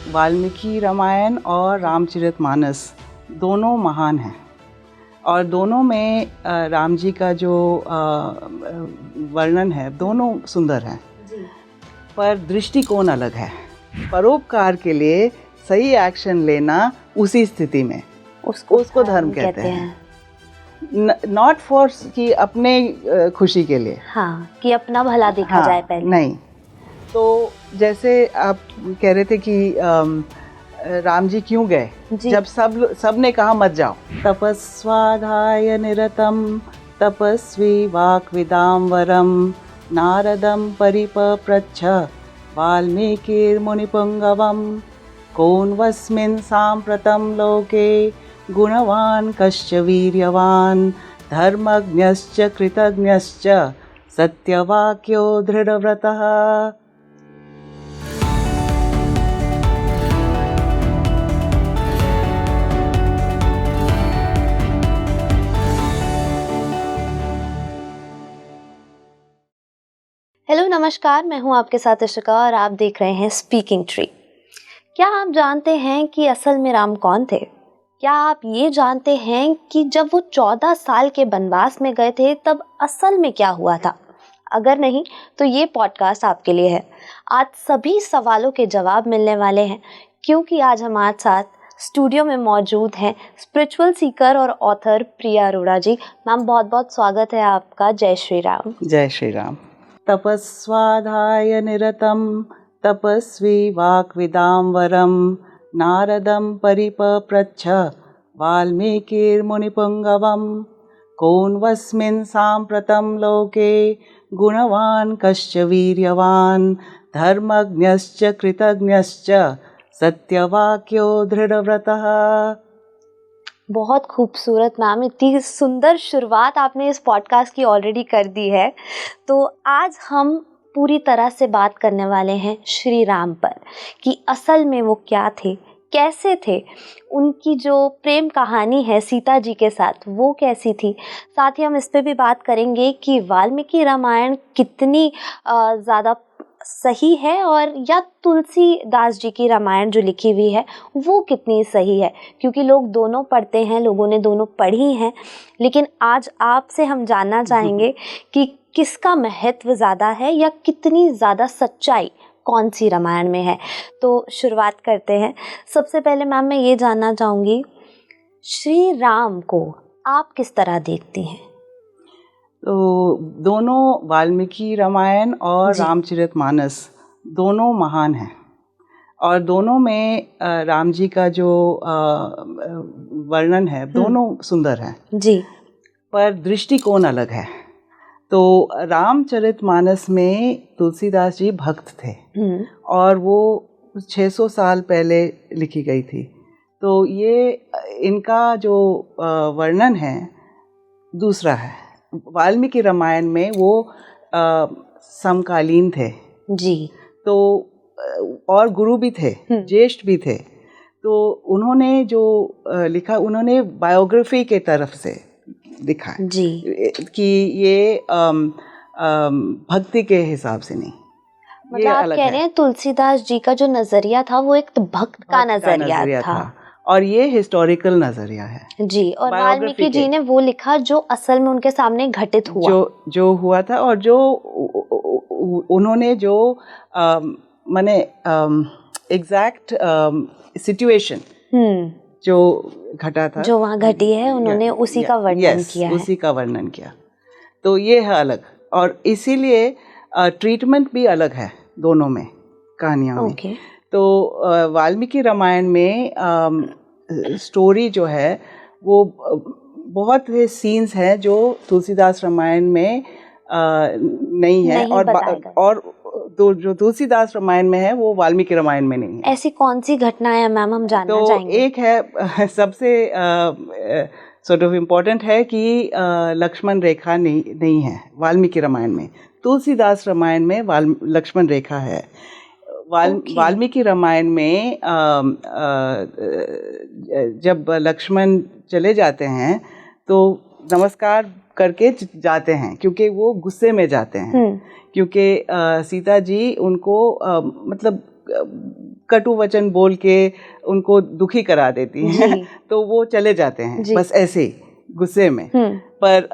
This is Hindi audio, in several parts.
वाल्मीकि रामायण और रामचरितमानस दोनों महान हैं और दोनों में राम जी का जो वर्णन है दोनों सुंदर हैं पर दृष्टिकोण अलग है। परोपकार के लिए सही एक्शन लेना उसी स्थिति में उसको धर्म कहते हैं। नॉट फॉर कि अपने खुशी के लिए, हाँ, कि अपना भला देखा जाए पहले, नहीं। तो जैसे आप कह रहे थे कि राम जी क्यों गए जब सब ने कहा मत जाओ। तपस्वाध्याय निरतम तपस्वी वाक्विदाम्बरम नारदम परिपप्रच्छ वाल्मीकिर्मुनिपुंगवम कोन्वस्मिन् साम्प्रतं लोके गुणवान् कश्च वीर्यवान् धर्मज्ञश्च कृतज्ञश्च सत्यवाक्यो दृढव्रतः। हेलो नमस्कार, मैं हूं आपके साथ इशिका और आप देख रहे हैं स्पीकिंग ट्री। क्या आप जानते हैं कि असल में राम कौन थे? क्या आप ये जानते हैं कि जब वो 14 साल के वनवास में गए थे तब असल में क्या हुआ था? अगर नहीं तो ये पॉडकास्ट आपके लिए है। आज सभी सवालों के जवाब मिलने वाले हैं क्योंकि आज हमारे साथ स्टूडियो में मौजूद हैं स्पिरिचुअल सीकर और ऑथर प्रिया अरोड़ा जी। मैम बहुत बहुत स्वागत है आपका। जय श्री राम। जय श्री राम। तपस्वाध्याय निरतम तपस्वी वाक्विदाम्बरम नारदम परिपप्रच्छ वाल्मीकिर्मुनिपुंगवम कोन्वस्मिन् साम्प्रतं लोके गुणवान् कश्च वीर्यवान् धर्मज्ञश्च कृतज्ञश्च सत्यवाक्यो दृढव्रतः। बहुत खूबसूरत मैम, इतनी सुंदर शुरुआत आपने इस पॉडकास्ट की ऑलरेडी कर दी है। तो आज हम पूरी तरह से बात करने वाले हैं श्री राम पर कि असल में वो क्या थे, कैसे थे, उनकी जो प्रेम कहानी है सीता जी के साथ वो कैसी थी। साथ ही हम इस पे भी बात करेंगे कि वाल्मीकि रामायण कितनी ज़्यादा सही है और या तुलसीदास जी की रामायण जो लिखी हुई है वो कितनी सही है, क्योंकि लोग दोनों पढ़ते हैं, लोगों ने दोनों पढ़ी हैं। लेकिन आज आपसे हम जानना चाहेंगे कि किसका महत्व ज़्यादा है या कितनी ज़्यादा सच्चाई कौन सी रामायण में है। तो शुरुआत करते हैं। सबसे पहले मैम मैं ये जानना चाहूँगी, श्री राम को आप किस तरह देखती हैं? तो दोनों वाल्मीकि रामायण और रामचरितमानस दोनों महान हैं और दोनों में राम जी का जो वर्णन है दोनों सुंदर हैं जी, पर दृष्टिकोण अलग है। तो रामचरितमानस में तुलसीदास जी भक्त थे और वो 600 साल पहले लिखी गई थी। तो ये इनका जो वर्णन है दूसरा है। वाल्मीकि रामायण में वो समकालीन थे जी, तो और गुरु भी थे, ज्येष्ठ भी थे। तो उन्होंने जो लिखा उन्होंने बायोग्राफी के तरफ से लिखा जी, कि ये भक्ति के हिसाब से नहीं। मतलब आप कह रहे हैं तुलसीदास जी का जो नजरिया था वो एक भक्त का नजरिया था और ये हिस्टोरिकल नजरिया है जी। और वाल्मीकि जी ने वो लिखा जो असल में उनके सामने घटित हुआ, जो हुआ था और जो उन्होंने जो माने एग्जैक्ट सिचुएशन जो घटा था, जो वहाँ घटी है, उन्होंने उसी का वर्णन किया है। उसी का वर्णन किया। तो ये है अलग और इसीलिए ट्रीटमेंट भी अलग है दोनों में कहानियों में। तो वाल्मीकि रामायण में स्टोरी जो है वो बहुत से सीन्स हैं जो तुलसीदास रामायण में नहीं है और जो तुलसीदास रामायण में है वो वाल्मीकि रामायण में नहीं है। ऐसी कौन सी घटनाएं हैं मैम, हम जानना चाहेंगे। तो एक है सबसे सॉर्ट ऑफ इम्पोर्टेंट है कि लक्ष्मण रेखा नहीं है वाल्मीकि रामायण में। तुलसीदास रामायण में लक्ष्मण रेखा है। वाल्मीकि रामायण में जब लक्ष्मण चले जाते हैं तो नमस्कार करके जाते हैं क्योंकि वो गुस्से में जाते हैं, क्योंकि सीता जी उनको मतलब कटु वचन बोल के उनको दुखी करा देती हैं तो वो चले जाते हैं बस ऐसे ही गुस्से में। पर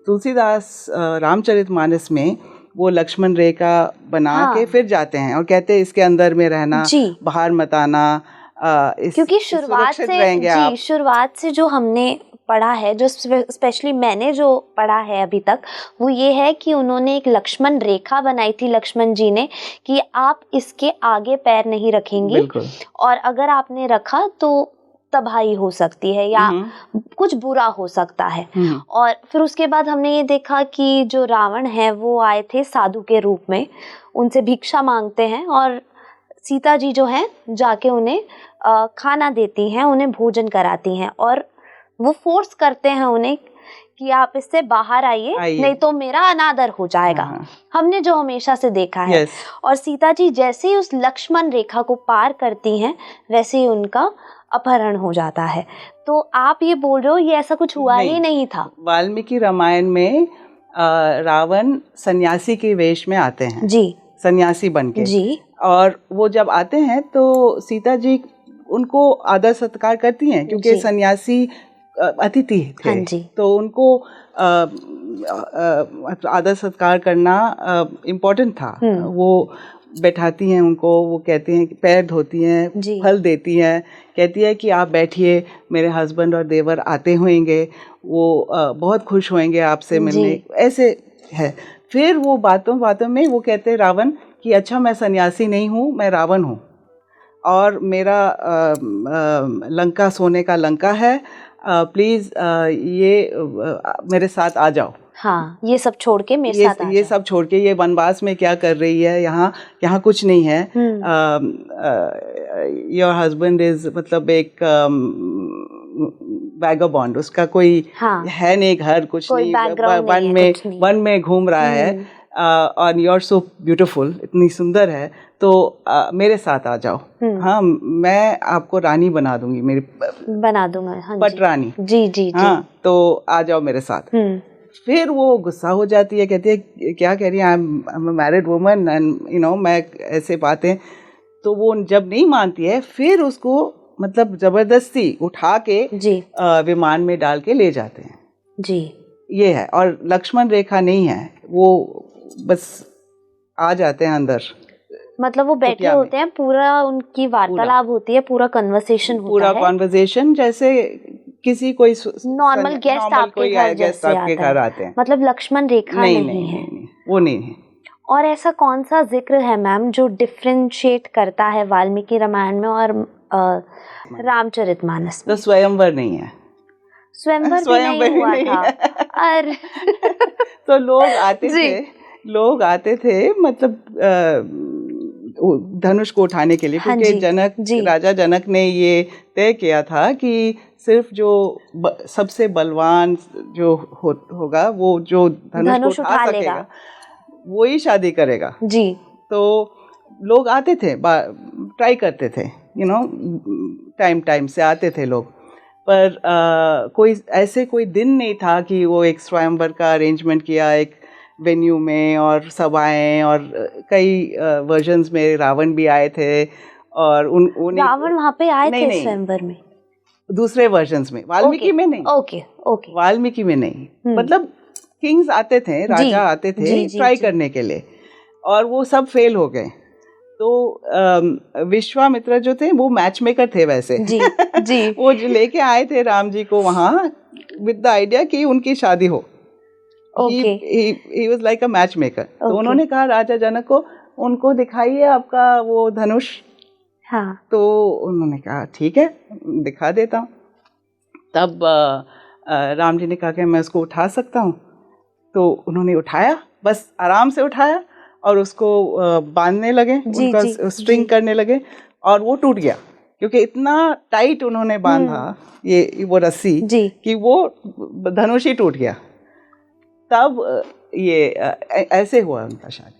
तुलसीदास रामचरितमानस में वो लक्ष्मण रेखा बना के फिर जाते हैं और कहते हैं इसके अंदर में रहना, बाहर मत आना, क्योंकि शुरुआत से जो हमने पढ़ा है, जो स्पेशली मैंने जो पढ़ा है अभी तक, वो ये है कि उन्होंने एक लक्ष्मण रेखा बनाई थी लक्ष्मण जी ने कि आप इसके आगे पैर नहीं रखेंगे और अगर आपने रखा तो तबाही हो सकती है या कुछ बुरा हो सकता है। और फिर उसके बाद हमने ये देखा कि जो रावण है वो आए थे साधु के रूप में, उनसे भिक्षा मांगते हैं और सीता जी जो हैं जाके उन्हें खाना देती हैं, उन्हें भोजन कराती हैं और वो फोर्स करते हैं उन्हें कि आप इससे बाहर आइए नहीं तो मेरा अनादर हो जाएगा। हमने जो हमेशा से देखा है। और सीता जी जैसे ही उस लक्ष्मण रेखा को पार करती हैं वैसे ही उनका अपहरण हो जाता है। तो आप ये बोल रहे हो ये ऐसा कुछ हुआ ही नहीं था। वाल्मीकि रामायण में रावण सन्यासी के वेश में आते हैं जी, सन्यासी बनके जी, और वो जब आते हैं तो सीता जी उनको आदर सत्कार करती हैं क्योंकि सन्यासी अतिथि थे तो उनको आदर सत्कार करना इम्पोर्टेंट था। वो बैठाती हैं उनको, वो कहती हैं कि पैर धोती हैं, फल देती हैं, कहती है कि आप बैठिए, मेरे हस्बैंड और देवर आते होंगे, वो बहुत खुश होंगे आपसे मिलने, ऐसे है। फिर वो बातों बातों में वो कहते हैं रावण कि अच्छा मैं सन्यासी नहीं हूँ, मैं रावण हूँ और मेरा लंका सोने का लंका है, प्लीज़ ये मेरे साथ आ जाओ। हाँ, ये सब छोड़ के मेरे साथ आ जाओ। ये सब छोड़ के, ये वनवास में क्या कर रही है, यहाँ कुछ नहीं है। योर हस्बैंड इज मतलब एक वैगाबॉन्ड, उसका कोई है नहीं घर, कुछ नहीं, वन में घूम रहा है और यू आर सो ब्यूटीफुल, इतनी सुंदर है, तो मेरे साथ आ जाओ। हाँ, मैं आपको रानी बना दूंगी, मेरी बना दूंगा पट रानी जी। हाँ, तो आ जाओ मेरे साथ। फिर वो गुस्सा हो जाती है, कहती है क्या कह रही है, I am a married woman and you know, मैं ऐसे बातें। तो वो जब नहीं मानती है फिर उसको मतलब जबरदस्ती उठा के विमान में डाल के ले जाते हैं जी। ये है, और लक्ष्मण रेखा नहीं है, वो बस आ जाते हैं अंदर, मतलब वो बैठे होते हैं, पूरा उनकी वार्तालाप होती है, पूरा कन्वर्सेशन होता है, पूरा कन्वर्सेशन जैसे किसी कोई नॉर्मल गेस्ट आपके घर आते हैं। मतलब लक्ष्मण रेखा नहीं है, वो नहीं है। और ऐसा कौन सा जिक्र है मैम जो डिफरेंशिएट करता है वाल्मीकि रामायण में और रामचरितमानस में? तो स्वयंवर नहीं है, स्वयंवर नहीं हुआ था। अरे तो लोग आते थे मतलब धनुष को उठाने के लिए, क्योंकि राजा जनक ने ये तय किया था कि सिर्फ जो सबसे बलवान जो होगा, वो जो धनुष को उठा सकेगा, वो ही शादी करेगा जी। तो लोग आते थे, ट्राई करते थे, यू नो, टाइम से आते थे लोग, पर कोई दिन नहीं था कि वो एक स्वयंवर का अरेंजमेंट किया एक वेन्यू में और सब आए। और कई वर्जन्स में रावण भी आए थे और रावण वहाँ पे आए थे स्वयंवर में, दूसरे वर्जन्स में, वाल्मीकि में नहीं। ओके, वाल्मीकि में नहीं, मतलब किंग्स आते थे, राजा आते थे ट्राई करने के लिए, और वो सब फेल हो गए। तो विश्वामित्र जो थे वो मैच मेकर थे वैसे जी। वो लेके आए थे राम जी को वहाँ विद द आइडिया कि उनकी शादी हो। He was like a matchmaker. तो उन्होंने कहा राजा जनक को, उनको दिखाइए आपका वो धनुष। हाँ। तो उन्होंने कहा ठीक है, दिखा देता हूँ। तब राम जी ने कहा कि मैं उसको उठा सकता हूँ। तो उन्होंने उठाया, बस आराम से उठाया और उसको बांधने लगे, उनका स्ट्रिंग करने लगे, और वो टूट गया, क्योंकि इतना टाइट उन्होंने बांधा ये वो रस्सी कि वो धनुष ही टूट गया। तब ये ऐसे हुआ उनका शादी।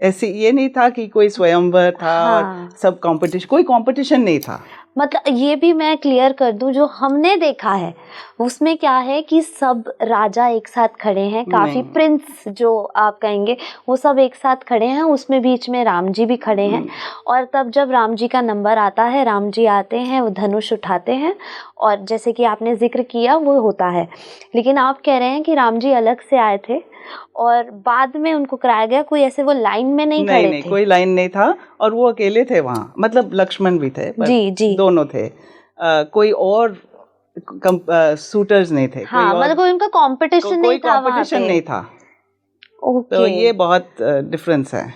ऐसे ये नहीं था कि कोई स्वयंवर था और सब कंपटीशन, कोई कंपटीशन नहीं था। मतलब ये भी मैं क्लियर कर दूं, जो हमने देखा है उसमें क्या है कि सब राजा एक साथ खड़े हैं, काफी प्रिंस जो आप कहेंगे वो सब एक साथ खड़े हैं, उसमें बीच में राम जी भी खड़े हैं। और तब जब राम जी का नंबर आता है, राम जी आते हैं, वो धनुष उठाते हैं और जैसे कि आपने जिक्र किया वो होता है। लेकिन आप कह रहे हैं कि राम जी अलग से आए थे और बाद में उनको कराया गया, कोई ऐसे वो लाइन में नहीं खड़े नहीं, थे? कोई लाइन नहीं था और वो अकेले थे वहाँ, मतलब लक्ष्मण भी थे, जी दोनों थे, कोई और शूटर्स नहीं थे। हाँ, मतलब कोई उनका कंपटीशन नहीं था, कंपटीशन नहीं था। ओके। तो ये बहुत डिफरेंस है,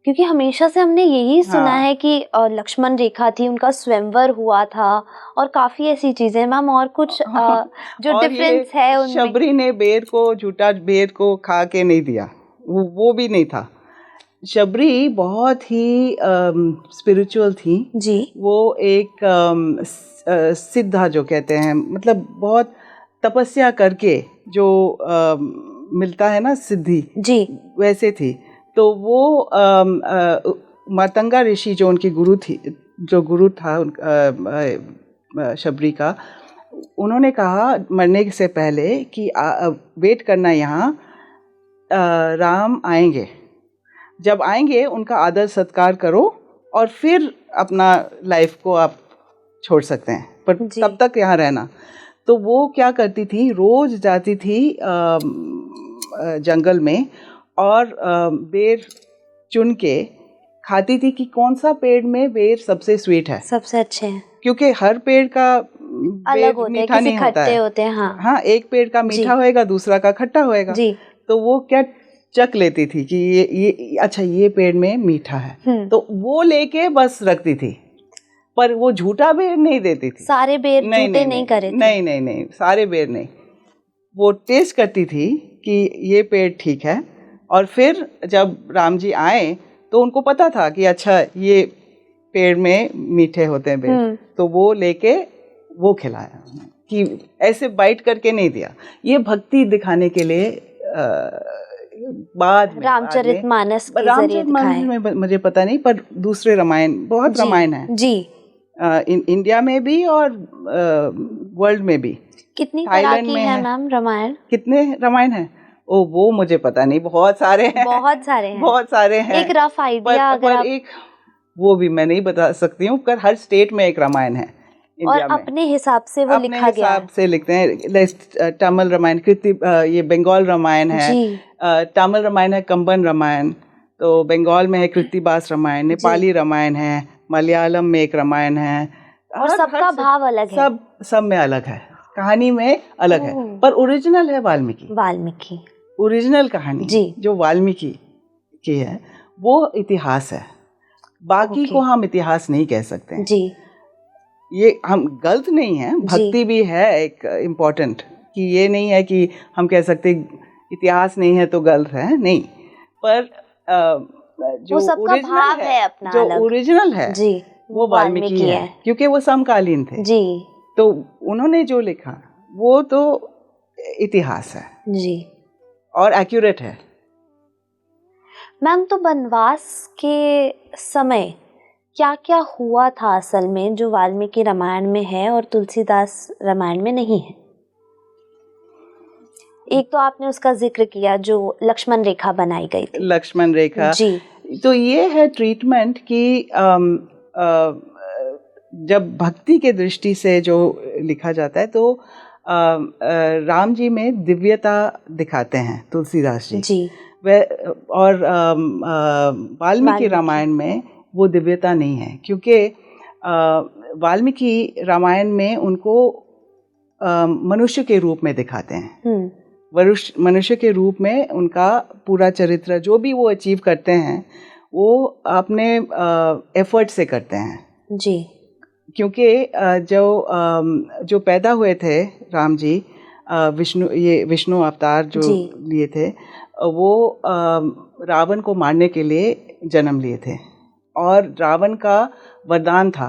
क्योंकि हमेशा से हमने यही सुना है कि लक्ष्मण रेखा थी, उनका स्वयंवर हुआ था और काफी ऐसी चीजें। मैम और कुछ जो डिफरेंस है उनमें? शबरी ने बेर को, झूठा बेर को खा के नहीं दिया, वो भी नहीं था। शबरी बहुत ही स्पिरिचुअल थी जी। वो एक सिद्धा जो कहते हैं, मतलब बहुत तपस्या करके जो मिलता है ना सिद्धि जी, वैसे थी। तो वो मातंगा ऋषि जो उनकी गुरु थी, जो गुरु था शबरी का, उन्होंने कहा मरने से पहले कि वेट करना यहाँ, राम आएंगे, जब आएंगे उनका आदर सत्कार करो और फिर अपना लाइफ को आप छोड़ सकते हैं, पर तब तक यहाँ रहना। तो वो क्या करती थी, रोज जाती थी जंगल में और बेर चुन के खाती थी कि कौन सा पेड़ में बेर सबसे स्वीट है, सबसे अच्छे हैं, क्योंकि हर पेड़ का अलग होता है, किसी खट्टे होते हैं। हाँ, एक पेड़ का मीठा होएगा, दूसरा का खट्टा होएगा। तो वो क्या चख लेती थी कि ये अच्छा, ये पेड़ में मीठा है, तो वो लेके बस रखती थी, पर वो झूठा बेर नहीं देती थी। सारे बेर झूठे नहीं करे थे? नहीं, सारे बेर नहीं। वो टेस्ट करती थी कि ये पेड़ ठीक है, और फिर जब राम जी आए तो उनको पता था कि अच्छा ये पेड़ में मीठे होते हैं बेर, तो वो लेके वो खिलाया, कि ऐसे बाइट करके नहीं दिया। ये भक्ति दिखाने के लिए बाद में रामचरितमानस में मुझे पता नहीं, पर दूसरे रामायण, बहुत रामायण है जी, इंडिया में भी और वर्ल्ड में भी। कितनी तरह की है मैम रामायण? कितने रामायण है? ओ, वो मुझे पता नहीं, बहुत सारे हैं, बहुत सारे हैं। एक रफ आइडिया अगर आप... एक वो भी मैं नहीं बता सकती हूँ, पर हर स्टेट में एक रामायण है और अपने हिसाब से वो लिखा गया, अपने हिसाब से लिखते हैं। तमिल रामायण, ये बंगाल रामायण है, तमिल रामायण है, कंबन रामायण, तो बंगाल में है कृत्तिबास रामायण, नेपाली रामायण है, मलयालम में एक रामायण है, और सबका भाव अलग है, सब में अलग है, कहानी में अलग है, पर ओरिजिनल है वाल्मीकि। ओरिजिनल कहानी जी, जो वाल्मीकि की है वो इतिहास है, बाकी को हम इतिहास नहीं कह सकते हैं जी। ये हम गलत नहीं है, भक्ति भी है एक इम्पोर्टेंट, कि ये नहीं है कि हम कह सकते इतिहास नहीं है तो गलत है, नहीं, पर जो ओरिजिनल है, अपना जो ओरिजिनल है जी, वो वाल्मीकि है, क्योंकि वो समकालीन थे जी। तो उन्होंने जो लिखा वो तो इतिहास है जी, और एक्यूरेट है। मैम, तो वनवास के समय क्या क्या हुआ था असल में, जो वाल्मीकि रामायण में है और तुलसीदास रामायण में नहीं है? एक तो आपने उसका जिक्र किया जो लक्ष्मण रेखा बनाई गई थी, लक्ष्मण रेखा जी। तो ये है ट्रीटमेंट कि जब भक्ति के दृष्टि से जो लिखा जाता है, तो राम जी में दिव्यता दिखाते हैं तुलसीदास जी। और वाल्मीकि रामायण में वो दिव्यता नहीं है, क्योंकि वाल्मीकि रामायण में उनको मनुष्य के रूप में दिखाते हैं। मनुष्य के रूप में उनका पूरा चरित्र, जो भी वो अचीव करते हैं, वो अपने एफर्ट से करते हैं जी। क्योंकि जो पैदा हुए थे राम जी, विष्णु अवतार जो लिए थे, वो रावण को मारने के लिए जन्म लिए थे, और रावण का वरदान था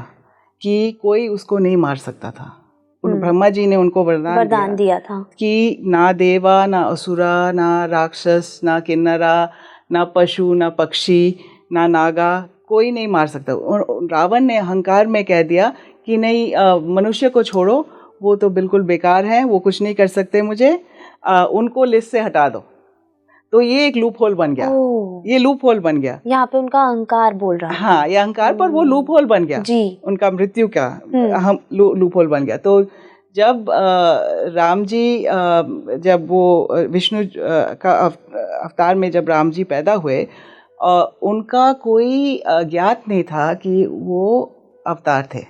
कि कोई उसको नहीं मार सकता था। ब्रह्मा जी ने उनको वरदान दिया था कि ना देवा, ना असुरा, ना राक्षस, ना किन्नरा, ना पशु, ना पक्षी, ना नागा, कोई नहीं मार सकता। और रावण ने अहंकार में कह दिया कि नहीं मनुष्य को छोड़ो, वो तो बिल्कुल बेकार है, वो कुछ नहीं कर सकते मुझे, उनको लिस्ट से हटा दो। तो ये एक लूप होल बन गया, ये लूप होल बन गया। यहाँ पे उनका अहंकार बोल रहा है। हाँ, ये अहंकार पर वो लूप होल बन गया जी, उनका मृत्यु का अहम लूप होल बन गया। तो जब राम जी जब वो विष्णु का अवतार में जब राम जी पैदा हुए, उनका कोई ज्ञात नहीं था कि वो अवतार थे,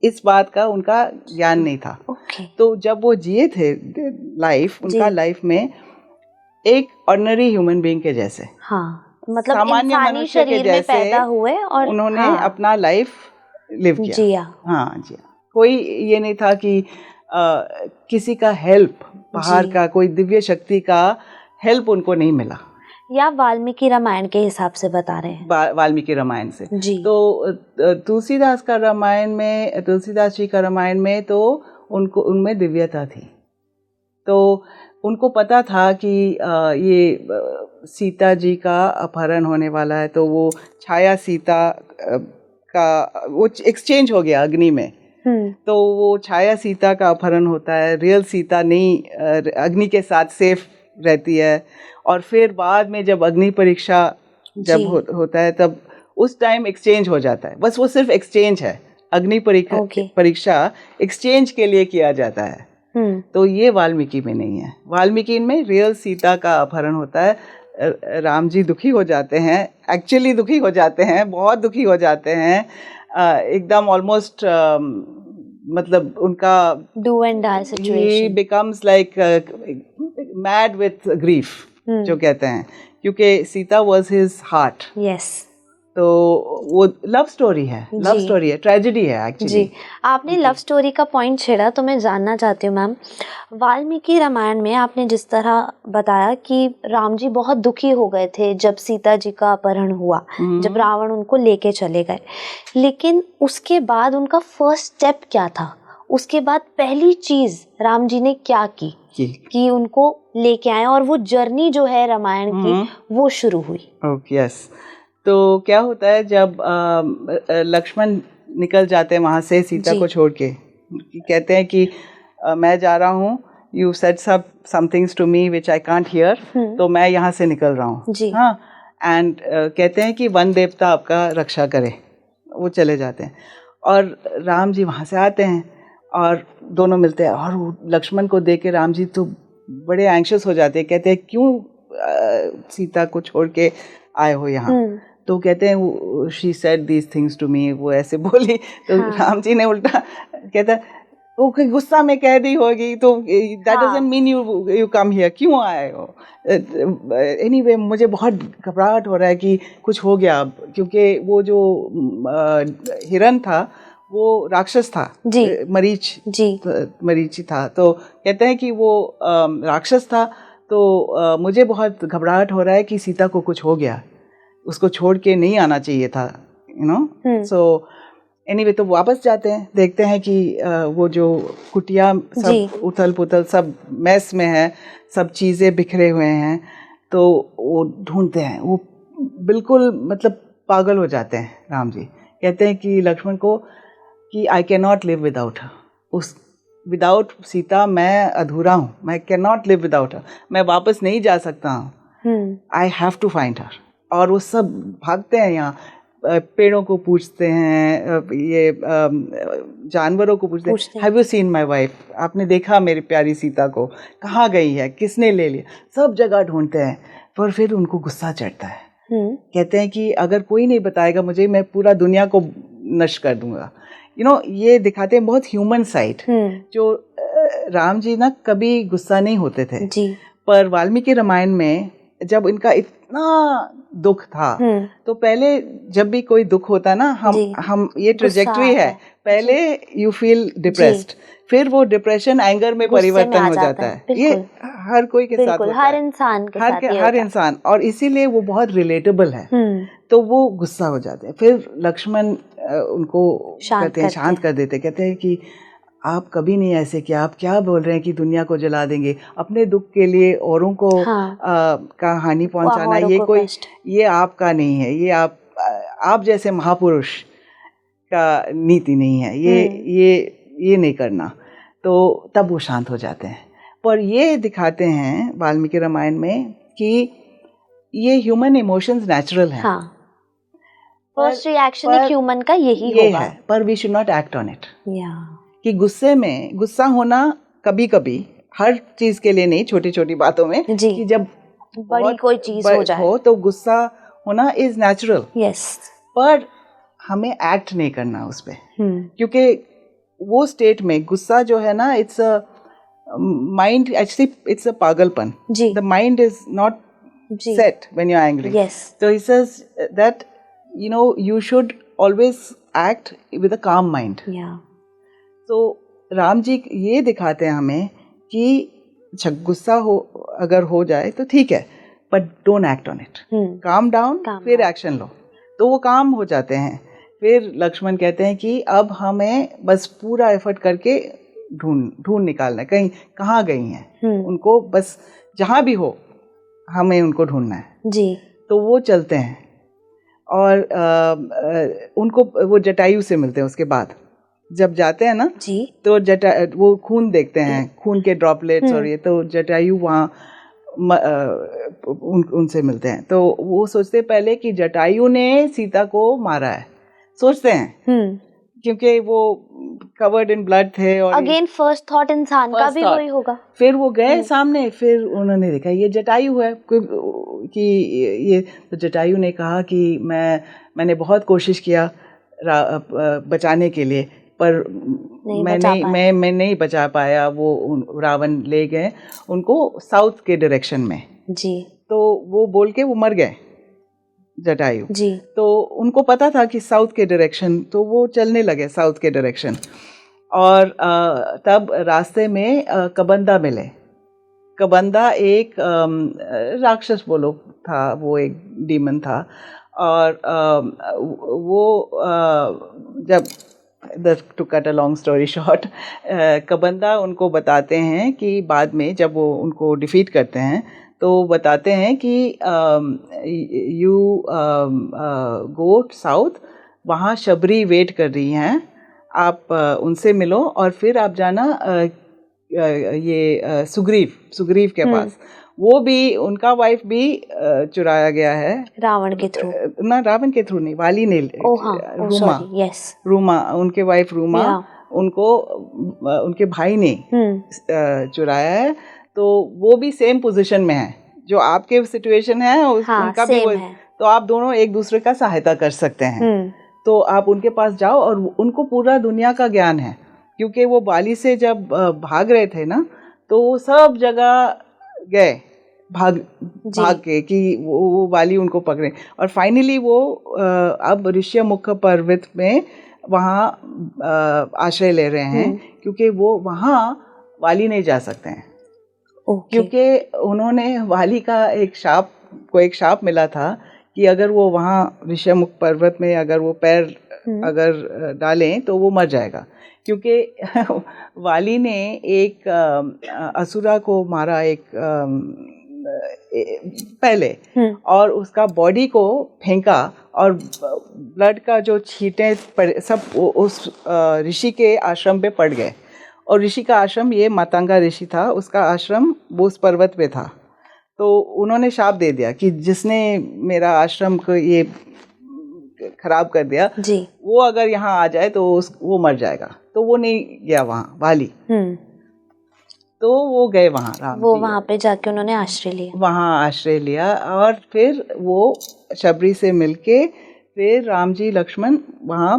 इस बात का उनका ज्ञान नहीं था। तो जब वो जिए थे लाइफ, उनका लाइफ में एक ऑर्डिनरी ह्यूमन बीइंग के जैसे, हाँ, मतलब सामान्य मनुष्य के जैसे पैदा हुए और उन्होंने अपना लाइफ लिव किया, जिया। हाँ जिया। कोई ये नहीं था कि किसी का हेल्प, बाहर का कोई दिव्य शक्ति का हेल्प उनको नहीं मिला। या वाल्मीकि रामायण के हिसाब से बता रहे हैं? वाल्मीकि रामायण से जी। तो तुलसीदास का रामायण में, तुलसीदास जी का रामायण में तो उनको उनमें दिव्यता थी। तो उनको पता था कि ये सीता जी का अपहरण होने वाला है, तो वो छाया सीता का वो एक्सचेंज हो गया अग्नि में। तो वो छाया सीता का अपहरण होता है, रियल सीता नहीं अग्नि के साथ सेफ रहती है। और फिर बाद में जब अग्नि परीक्षा जब होता है, तब उस टाइम एक्सचेंज हो जाता है। बस वो सिर्फ एक्सचेंज है, अग्नि परीक्षा एक्सचेंज के लिए किया जाता है। तो ये वाल्मीकि में नहीं है। वाल्मीकि में रियल सीता का अपहरण होता है। राम जी दुखी हो जाते हैं, एक्चुअली दुखी हो जाते हैं, बहुत दुखी हो जाते हैं, एकदम ऑलमोस्ट मतलब उनका do and die situation, he becomes like mad with grief जो कहते हैं, क्योंकि Sita was his heart. Yes. तो वो लव स्टोरी है, लव स्टोरी है, ट्रेजेडी है एक्चुअली। जी, आपने लव स्टोरी का पॉइंट छेड़ा, तो मैं जानना चाहती हूँ मैम, वाल्मीकि रामायण में आपने जिस तरह बताया कि राम जी बहुत दुखी हो गए थे जब सीता जी का अपहरण हुआ, जब रावण उनको लेके चले गए, लेकिन उसके बाद उनका फर्स्ट स्टेप क्या था? उसके बाद पहली चीज राम जी ने क्या की कि उनको लेके आए और वो जर्नी जो है रामायण की वो शुरू हुई? यस। तो क्या होता है जब लक्ष्मण निकल जाते हैं वहाँ से सीता को छोड़ के, कहते हैं कि मैं जा रहा हूँ, you said some things to me which I can't hear, तो मैं यहाँ से निकल रहा हूँ। हाँ, एंड कहते हैं कि वन देवता आपका रक्षा करे। वो चले जाते हैं और राम जी वहाँ से आते हैं और दोनों मिलते हैं, और लक्ष्मण को देख के राम जी तो बड़े एंग्शियस हो जाते हैं, कहते हैं क्यों सीता को छोड़ के आए हो यहाँ? तो कहते हैं she said these things to me, वो ऐसे बोली। तो राम जी ने उल्टा कहता है वो गुस्सा में कह दी होगी, तो that doesn't mean you come here, क्यों आए हो? एनीवे मुझे बहुत घबराहट हो रहा है कि कुछ हो गया, क्योंकि वो जो हिरण था वो राक्षस था, मरीची था। तो कहते हैं कि वो राक्षस था, तो मुझे बहुत घबराहट हो रहा है कि सीता को कुछ हो गया, उसको छोड़ के नहीं आना चाहिए था, यू नो। सो एनीवे तो वापस जाते हैं, देखते हैं कि वो जो कुटिया सब उथल पुथल सब मैस में है, सब चीज़ें बिखरे हुए हैं। तो वो ढूंढते हैं, वो बिल्कुल मतलब पागल हो जाते हैं। राम जी कहते हैं कि लक्ष्मण को कि I can not live without her, without Sita मैं अधूरा हूँ, मैं can not live without her, मैं वापस नहीं जा सकता हूँ, I have to find her. और वो सब भागते हैं, यहाँ पेड़ों को पूछते हैं, ये जानवरों को पूछते हैं, have you seen my wife, आपने देखा मेरी प्यारी सीता को, कहाँ गई है, किसने ले लिया? सब जगह ढूंढते हैं, पर फिर उनको गुस्सा चढ़ता है। कहते हैं कि अगर कोई नहीं बताएगा मुझे, मैं पूरा दुनिया को नष्ट कर दूंगा। यू नो, ये दिखाते हैं बहुत ह्यूमन साइड, जो राम जी ना कभी गुस्सा नहीं होते थे जी। पर वाल्मीकि रामायण में जब इनका इतना दुख था, तो पहले जब भी कोई दुख होता ना, हम ये ट्रेजेक्टरी है, पहले यू फील डिप्रेस्ड, फिर वो डिप्रेशन एंगर में परिवर्तन हो जाता है। ये हर कोई के साथ होता है, हर इंसान के साथ, हर इंसान, और इसीलिए वो बहुत रिलेटेबल है। तो वो गुस्सा हो जाते हैं, फिर लक्ष्मण उनको कहते हैं, शांत कर देते, कहते हैं कि आप कभी नहीं ऐसे किया, आप क्या बोल रहे हैं कि दुनिया को जला देंगे? अपने दुख के लिए औरों को का हानि पहुंचाना, ये कोई, ये आपका नहीं है, ये आप जैसे महापुरुष का नीति नहीं है, ये नहीं करना, तो तब वो शांत हो जाते हैं। पर ये दिखाते हैं वाल्मीकि रामायण में कि ये ह्यूमन इमोशंस नेचुरल हैं। हाँ, फर्स्ट रिएक्शन एक ह्यूमन का यही होगा है, पर we should not act on it. कि गुस्सा होना कभी कभी, हर चीज के लिए नहीं, छोटी छोटी बातों में, कि जब बड़ी कोई चीज हो जाए तो गुस्सा होना इज नेचुरल। यस, पर हमें एक्ट नहीं करना उस पे, क्योंकि वो स्टेट में गुस्सा जो है ना, it's a mind, actually it's a पागलपन। The mind is not set when you're angry. Yes. So he says that, you know, you should always act with a calm mind. Yeah. So Ram ji ये दिखाते हैं हमें कि गुस्सा अगर हो जाए तो ठीक है, but don't act on it. Calm down, फिर एक्शन लो, तो वो काम हो जाते हैं। फिर लक्ष्मण कहते हैं कि अब हमें बस पूरा एफर्ट करके ढूंढ निकालना है, कहीं कहाँ गई हैं, उनको बस जहाँ भी हो हमें उनको ढूंढना है जी। तो वो चलते हैं और उनको वो जटायु से मिलते हैं। उसके बाद जब जाते हैं ना जी, तो वो खून देखते हैं, खून के ड्रॉपलेट्स, और ये तो जटायु वहाँ उनसे मिलते हैं। तो वो सोचते पहले कि जटायु ने सीता को मारा है, सोचते हैं, क्योंकि वो कवर्ड इन ब्लड थे। और अगेन फर्स्ट थॉट इंसान का भी वही होगा। फिर वो गए सामने, फिर उन्होंने देखा ये जटायु है कि ये, तो जटायु ने कहा कि मैंने बहुत कोशिश किया बचाने के लिए, पर मैं नहीं बचा पाया। वो रावण ले गए उनको साउथ के डायरेक्शन में जी, तो वो बोल के वो मर गए जटायु जी। तो उनको पता था कि साउथ के डायरेक्शन, तो वो चलने लगे साउथ के डायरेक्शन। और तब रास्ते में कबंदा मिले। कबंदा एक राक्षस बोलो था, वो एक डीमन था। और वो जब to cut a long story short, कबंदा उनको बताते हैं कि बाद में जब वो उनको डिफीट करते हैं तो बताते हैं कि यू गो साउथ, वहाँ शबरी वेट कर रही हैं, आप उनसे मिलो और फिर आप जाना ये सुग्रीव के पास। वो भी, उनका वाइफ भी चुराया गया है रावण के थ्रू, ना रावण के थ्रू नहीं, वाली ने, रूमा, उनके वाइफ रूमा, उनको उनके भाई ने चुराया है। तो वो भी सेम पोजीशन में है जो आपके सिचुएशन है, उनका भी वो है। तो आप दोनों एक दूसरे का सहायता कर सकते हैं। तो आप उनके पास जाओ, और उनको पूरा दुनिया का ज्ञान है, क्योंकि वो बाली से जब भाग रहे थे ना, तो वो सब जगह गए भाग के कि वो बाली उनको पकड़े। और फाइनली वो अब ऋष्यमुख पर्वत में वहाँ आश्रय ले रहे हैं, क्योंकि वो वहाँ वाली नहीं जा सकते हैं। क्योंकि उन्होंने वाली का एक शाप मिला था कि अगर वो वहाँ ऋष्यमुख पर्वत में अगर वो पैर अगर डालें तो वो मर जाएगा। क्योंकि वाली ने एक असुरा को मारा एक पहले, और उसका बॉडी को फेंका, और ब्लड का जो छींटे सब उस ऋषि के आश्रम पे पड़ गए। और ऋषि का आश्रम, ये मातंगा ऋषि था, उसका आश्रम वो उस पर्वत पे था। तो उन्होंने शाप दे दिया कि जिसने मेरा आश्रम को ये खराब कर दिया जी, वो अगर यहाँ आ जाए तो वो मर जाएगा। तो वो नहीं गया वहाँ वाली। तो वो गए वहाँ, राम वो जी वहाँ पे जाके उन्होंने आश्रय लिया। और फिर वो शबरी से मिलके फिर राम जी लक्ष्मण वहाँ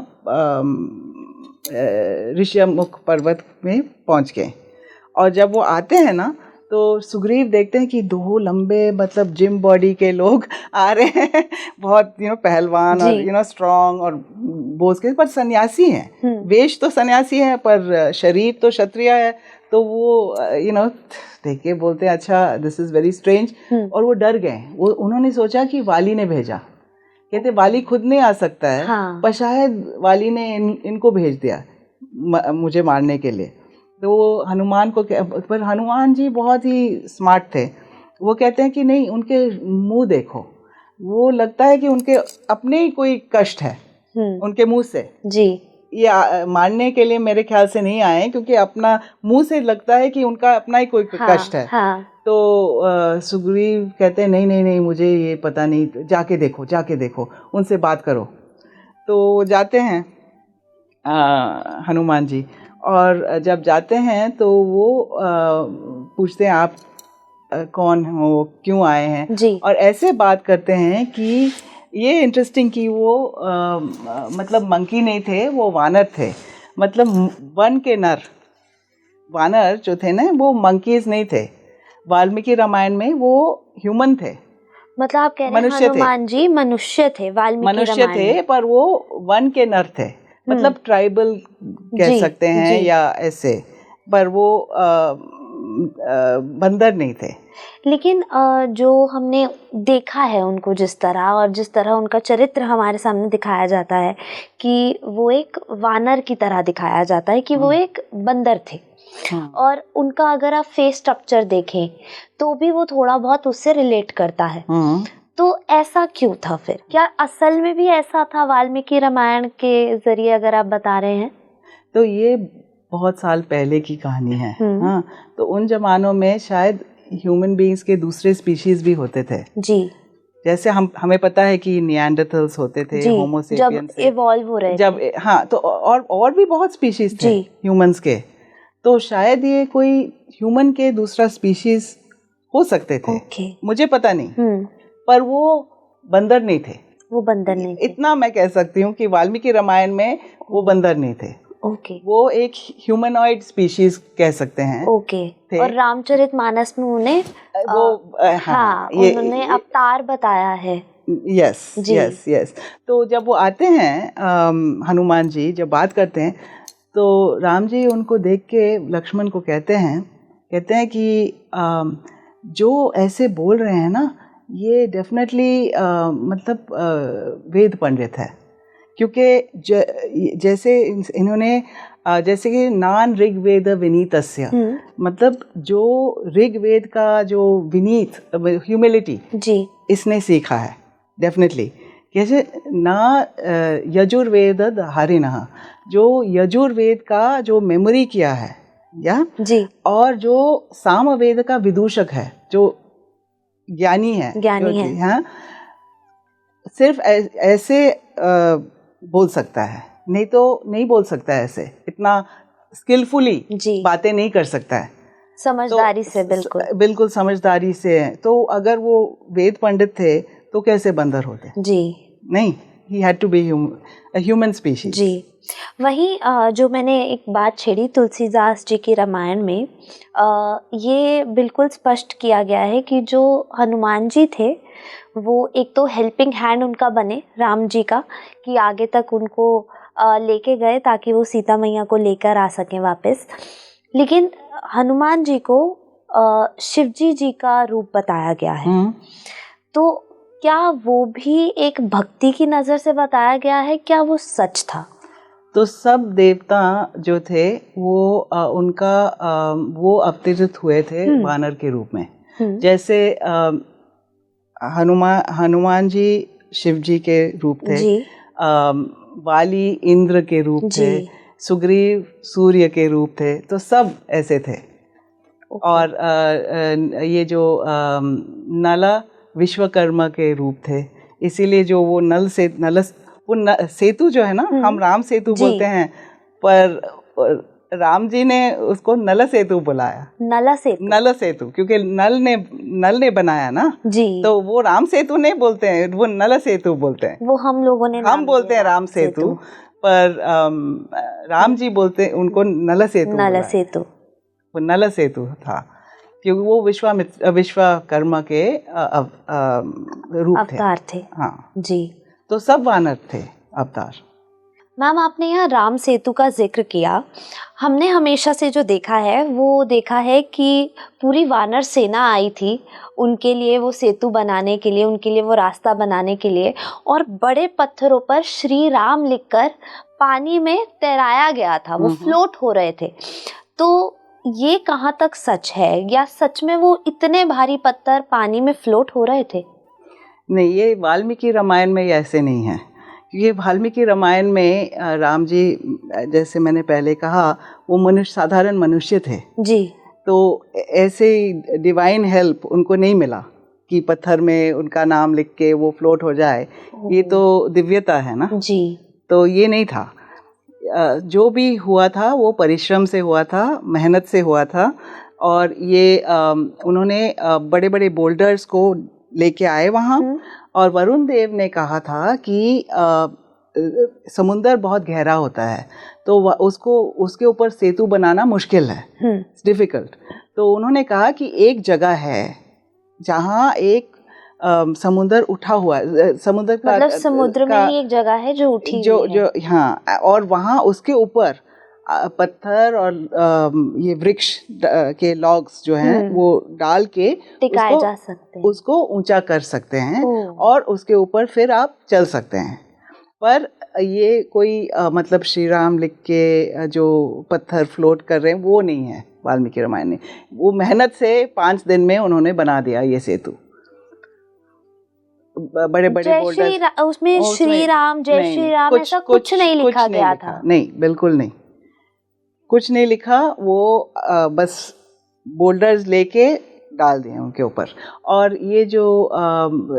ऋष्यमुख पर्वत में पहुँच गए। और जब वो आते हैं ना, तो सुग्रीव देखते हैं कि दो लंबे, मतलब जिम बॉडी के लोग आ रहे हैं, बहुत पहलवान और स्ट्रॉन्ग और बोझ के, पर सन्यासी हैं। वेश तो सन्यासी है पर शरीर तो क्षत्रिय है। तो वो देख के बोलते हैं अच्छा, दिस इज़ वेरी स्ट्रेंज। और वो डर गए। उन्होंने सोचा कि वाली ने भेजा, कहते वाली खुद नहीं आ सकता है। हाँ। पर शायद वाली ने इनको भेज दिया मुझे मारने के लिए। तो वो हनुमान को, पर हनुमान जी बहुत ही स्मार्ट थे। वो कहते हैं कि नहीं, उनके मुंह देखो, वो लगता है कि उनके अपने ही कोई कष्ट है, उनके मुंह से जी। ये मारने के लिए मेरे ख्याल से नहीं आए, क्योंकि अपना मुंह से लगता है कि उनका अपना ही कोई कष्ट है। तो सुग्रीव कहते हैं नहीं नहीं नहीं, मुझे ये पता नहीं, जाके देखो, उनसे बात करो। तो जाते हैं हनुमान जी, और जब जाते हैं तो वो पूछते हैं आप कौन हो, क्यों आए हैं जी। और ऐसे बात करते हैं कि ये इंटरेस्टिंग कि वो मतलब मंकी नहीं थे, वो वानर थे, मतलब वन के नर। वानर जो थे ना वो मंकीज नहीं थे, वाल्मीकि रामायण में वो ह्यूमन थे। मतलब आप कह रहे हैं हनुमान जी मनुष्य थे, वाल्मीकि मनुष्य थे, पर वो वन के नर थे, मतलब ट्राइबल कह सकते हैं या ऐसे, पर वो बंदर नहीं थे। लेकिन जो हमने देखा है उनको जिस तरह, और जिस तरह उनका चरित्र हमारे सामने दिखाया जाता है कि वो एक वानर की तरह दिखाया जाता है कि वो एक बंदर थे। और उनका अगर आप फेस स्ट्रक्चर देखें तो भी वो थोड़ा बहुत उससे रिलेट करता है। तो ऐसा क्यों था फिर? क्या असल में भी ऐसा था वाल्मीकि रामायण के जरिए अगर आप बता रहे हैं? तो ये बहुत साल पहले की कहानी है। हाँ, तो उन जमानों में शायद ह्यूमन बीइंग्स के दूसरे स्पीशीज भी होते थे जी। जैसे हमें पता है कि निएंडरथल्स होते थे, होमो सेपियंस जब इवॉल्व हो रहे जब थे। हाँ, तो और भी बहुत स्पीशीज थे ह्यूमंस के, तो शायद ये कोई ह्यूमन के दूसरा स्पीशीज हो सकते थे। मुझे पता नहीं, पर वो बंदर नहीं थे। वो बंदर नहीं थे, इतना मैं कह सकती हूँ कि वाल्मीकि रामायण में वो बंदर नहीं थे। वो एक ह्यूमनॉइड स्पीशीज कह सकते हैं। और रामचरितमानस में उन्हें उन्होंने अवतार बताया है। यस। तो जब वो आते हैं हनुमान जी जब बात करते हैं, तो राम जी उनको देख के लक्ष्मण को कहते हैं कि जो ऐसे बोल रहे हैं ना, ये डेफिनेटली मतलब वेद पंडित है, क्योंकि जैसे इन्होंने जैसे कि नान ऋग्वेद विनीतस्य, मतलब जो ऋग्वेद का जो विनीत ह्यूमिलिटी जी इसने सीखा है डेफिनेटली। कैसे ना यजुर्वेद हरिणः, जो यजुर्वेद का जो मेमोरी किया है या जी, और जो सामवेद का विदूषक है, जो ज्ञानी है हाँ, सिर्फ ऐसे बोल सकता है, नहीं तो नहीं बोल सकता है ऐसे, इतना स्किलफुली बातें नहीं कर सकता है, समझदारी से, बिल्कुल समझदारी से है। तो अगर वो वेद पंडित थे तो कैसे बंदर होते जी? नहीं, he had to be a human species जी। वहीं जो मैंने एक बात छेड़ी तुलसीदास जी की रामायण में, ये बिल्कुल स्पष्ट किया गया है कि जो हनुमान जी थे वो एक तो हेल्पिंग हैंड उनका बने राम जी का, कि आगे तक उनको लेके गए ताकि वो सीता मैया को लेकर आ सकें वापस। लेकिन हनुमान जी को शिवजी जी का रूप बताया गया है, तो क्या वो भी एक भक्ति की नज़र से बताया गया है? क्या वो सच था? तो सब देवता जो थे वो उनका वो अवतरित हुए थे वानर के रूप में। जैसे हनुमान जी शिव जी के रूप थे, वाली इंद्र के रूप थे, सुग्रीव सूर्य के रूप थे, तो सब ऐसे थे। और ये जो नला विश्वकर्मा के रूप थे, इसीलिए जो वो सेतु जो है ना, हम राम सेतु बोलते हैं, पर राम जी ने उसको नल सेतु बुलाया। नल सेतु क्योंकि नल ने बनाया ना जी, तो वो राम सेतु नहीं बोलते हैं, वो नल सेतु बोलते हैं। वो हम लोगों ने हम बोलते हैं राम सेतु, पर राम जी बोलते हैं उनको नल सेतु। वो नल सेतु था क्योंकि वो विश्वकर्मा के अवतार थे। हाँ जी, तो सब वानर थे अवतार। मैम, आपने यहाँ राम सेतु का जिक्र किया। हमने हमेशा से जो देखा है कि पूरी वानर सेना आई थी उनके लिए, वो सेतु बनाने के लिए, उनके लिए वो रास्ता बनाने के लिए, और बड़े पत्थरों पर श्री राम लिखकर पानी में तैराया गया था, वो फ्लोट हो रहे थे। तो ये कहाँ तक सच है, या सच में वो इतने भारी पत्थर पानी में फ्लोट हो रहे थे? नहीं, ये वाल्मीकि रामायण में ऐसे नहीं है, ये वाल्मीकि रामायण में राम जी, जैसे मैंने पहले कहा, वो साधारण मनुष्य थे जी। तो ऐसे डिवाइन हेल्प उनको नहीं मिला कि पत्थर में उनका नाम लिख के वो फ्लोट हो जाए। ये तो दिव्यता है ना जी। तो ये नहीं था। जो भी हुआ था वो परिश्रम से हुआ था, मेहनत से हुआ था। और ये उन्होंने बड़े बड़े बोल्डर्स को लेके आए वहाँ। और वरुण देव ने कहा था कि समुंदर बहुत गहरा होता है तो उसको उसके ऊपर सेतु बनाना मुश्किल है, डिफिकल्ट। तो उन्होंने कहा कि एक जगह है जहाँ एक समुंदर उठा हुआ है, समुंदर का मतलब समुद्र में ही एक जगह है जो उठी हुई है। हाँ, और वहाँ उसके ऊपर पत्थर और ये वृक्ष के लॉग्स जो हैं वो डाल के टिकाए जा सकते हैं, उसको ऊंचा कर सकते हैं और उसके ऊपर फिर आप चल सकते हैं। पर ये कोई मतलब श्री राम लिख के जो पत्थर फ्लोट कर रहे हैं वो नहीं है वाल्मीकि रामायण ने। वो मेहनत से 5 दिन में उन्होंने बना दिया ये सेतु। बड़े बड़े बोल्डर्स, उसमें श्री राम, जय श्री राम ऐसा कुछ नहीं लिखा गया था। नहीं, बिल्कुल नहीं, कुछ नहीं लिखा। वो बस बोल्डर्स लेके डाल दिए उनके ऊपर। और ये जो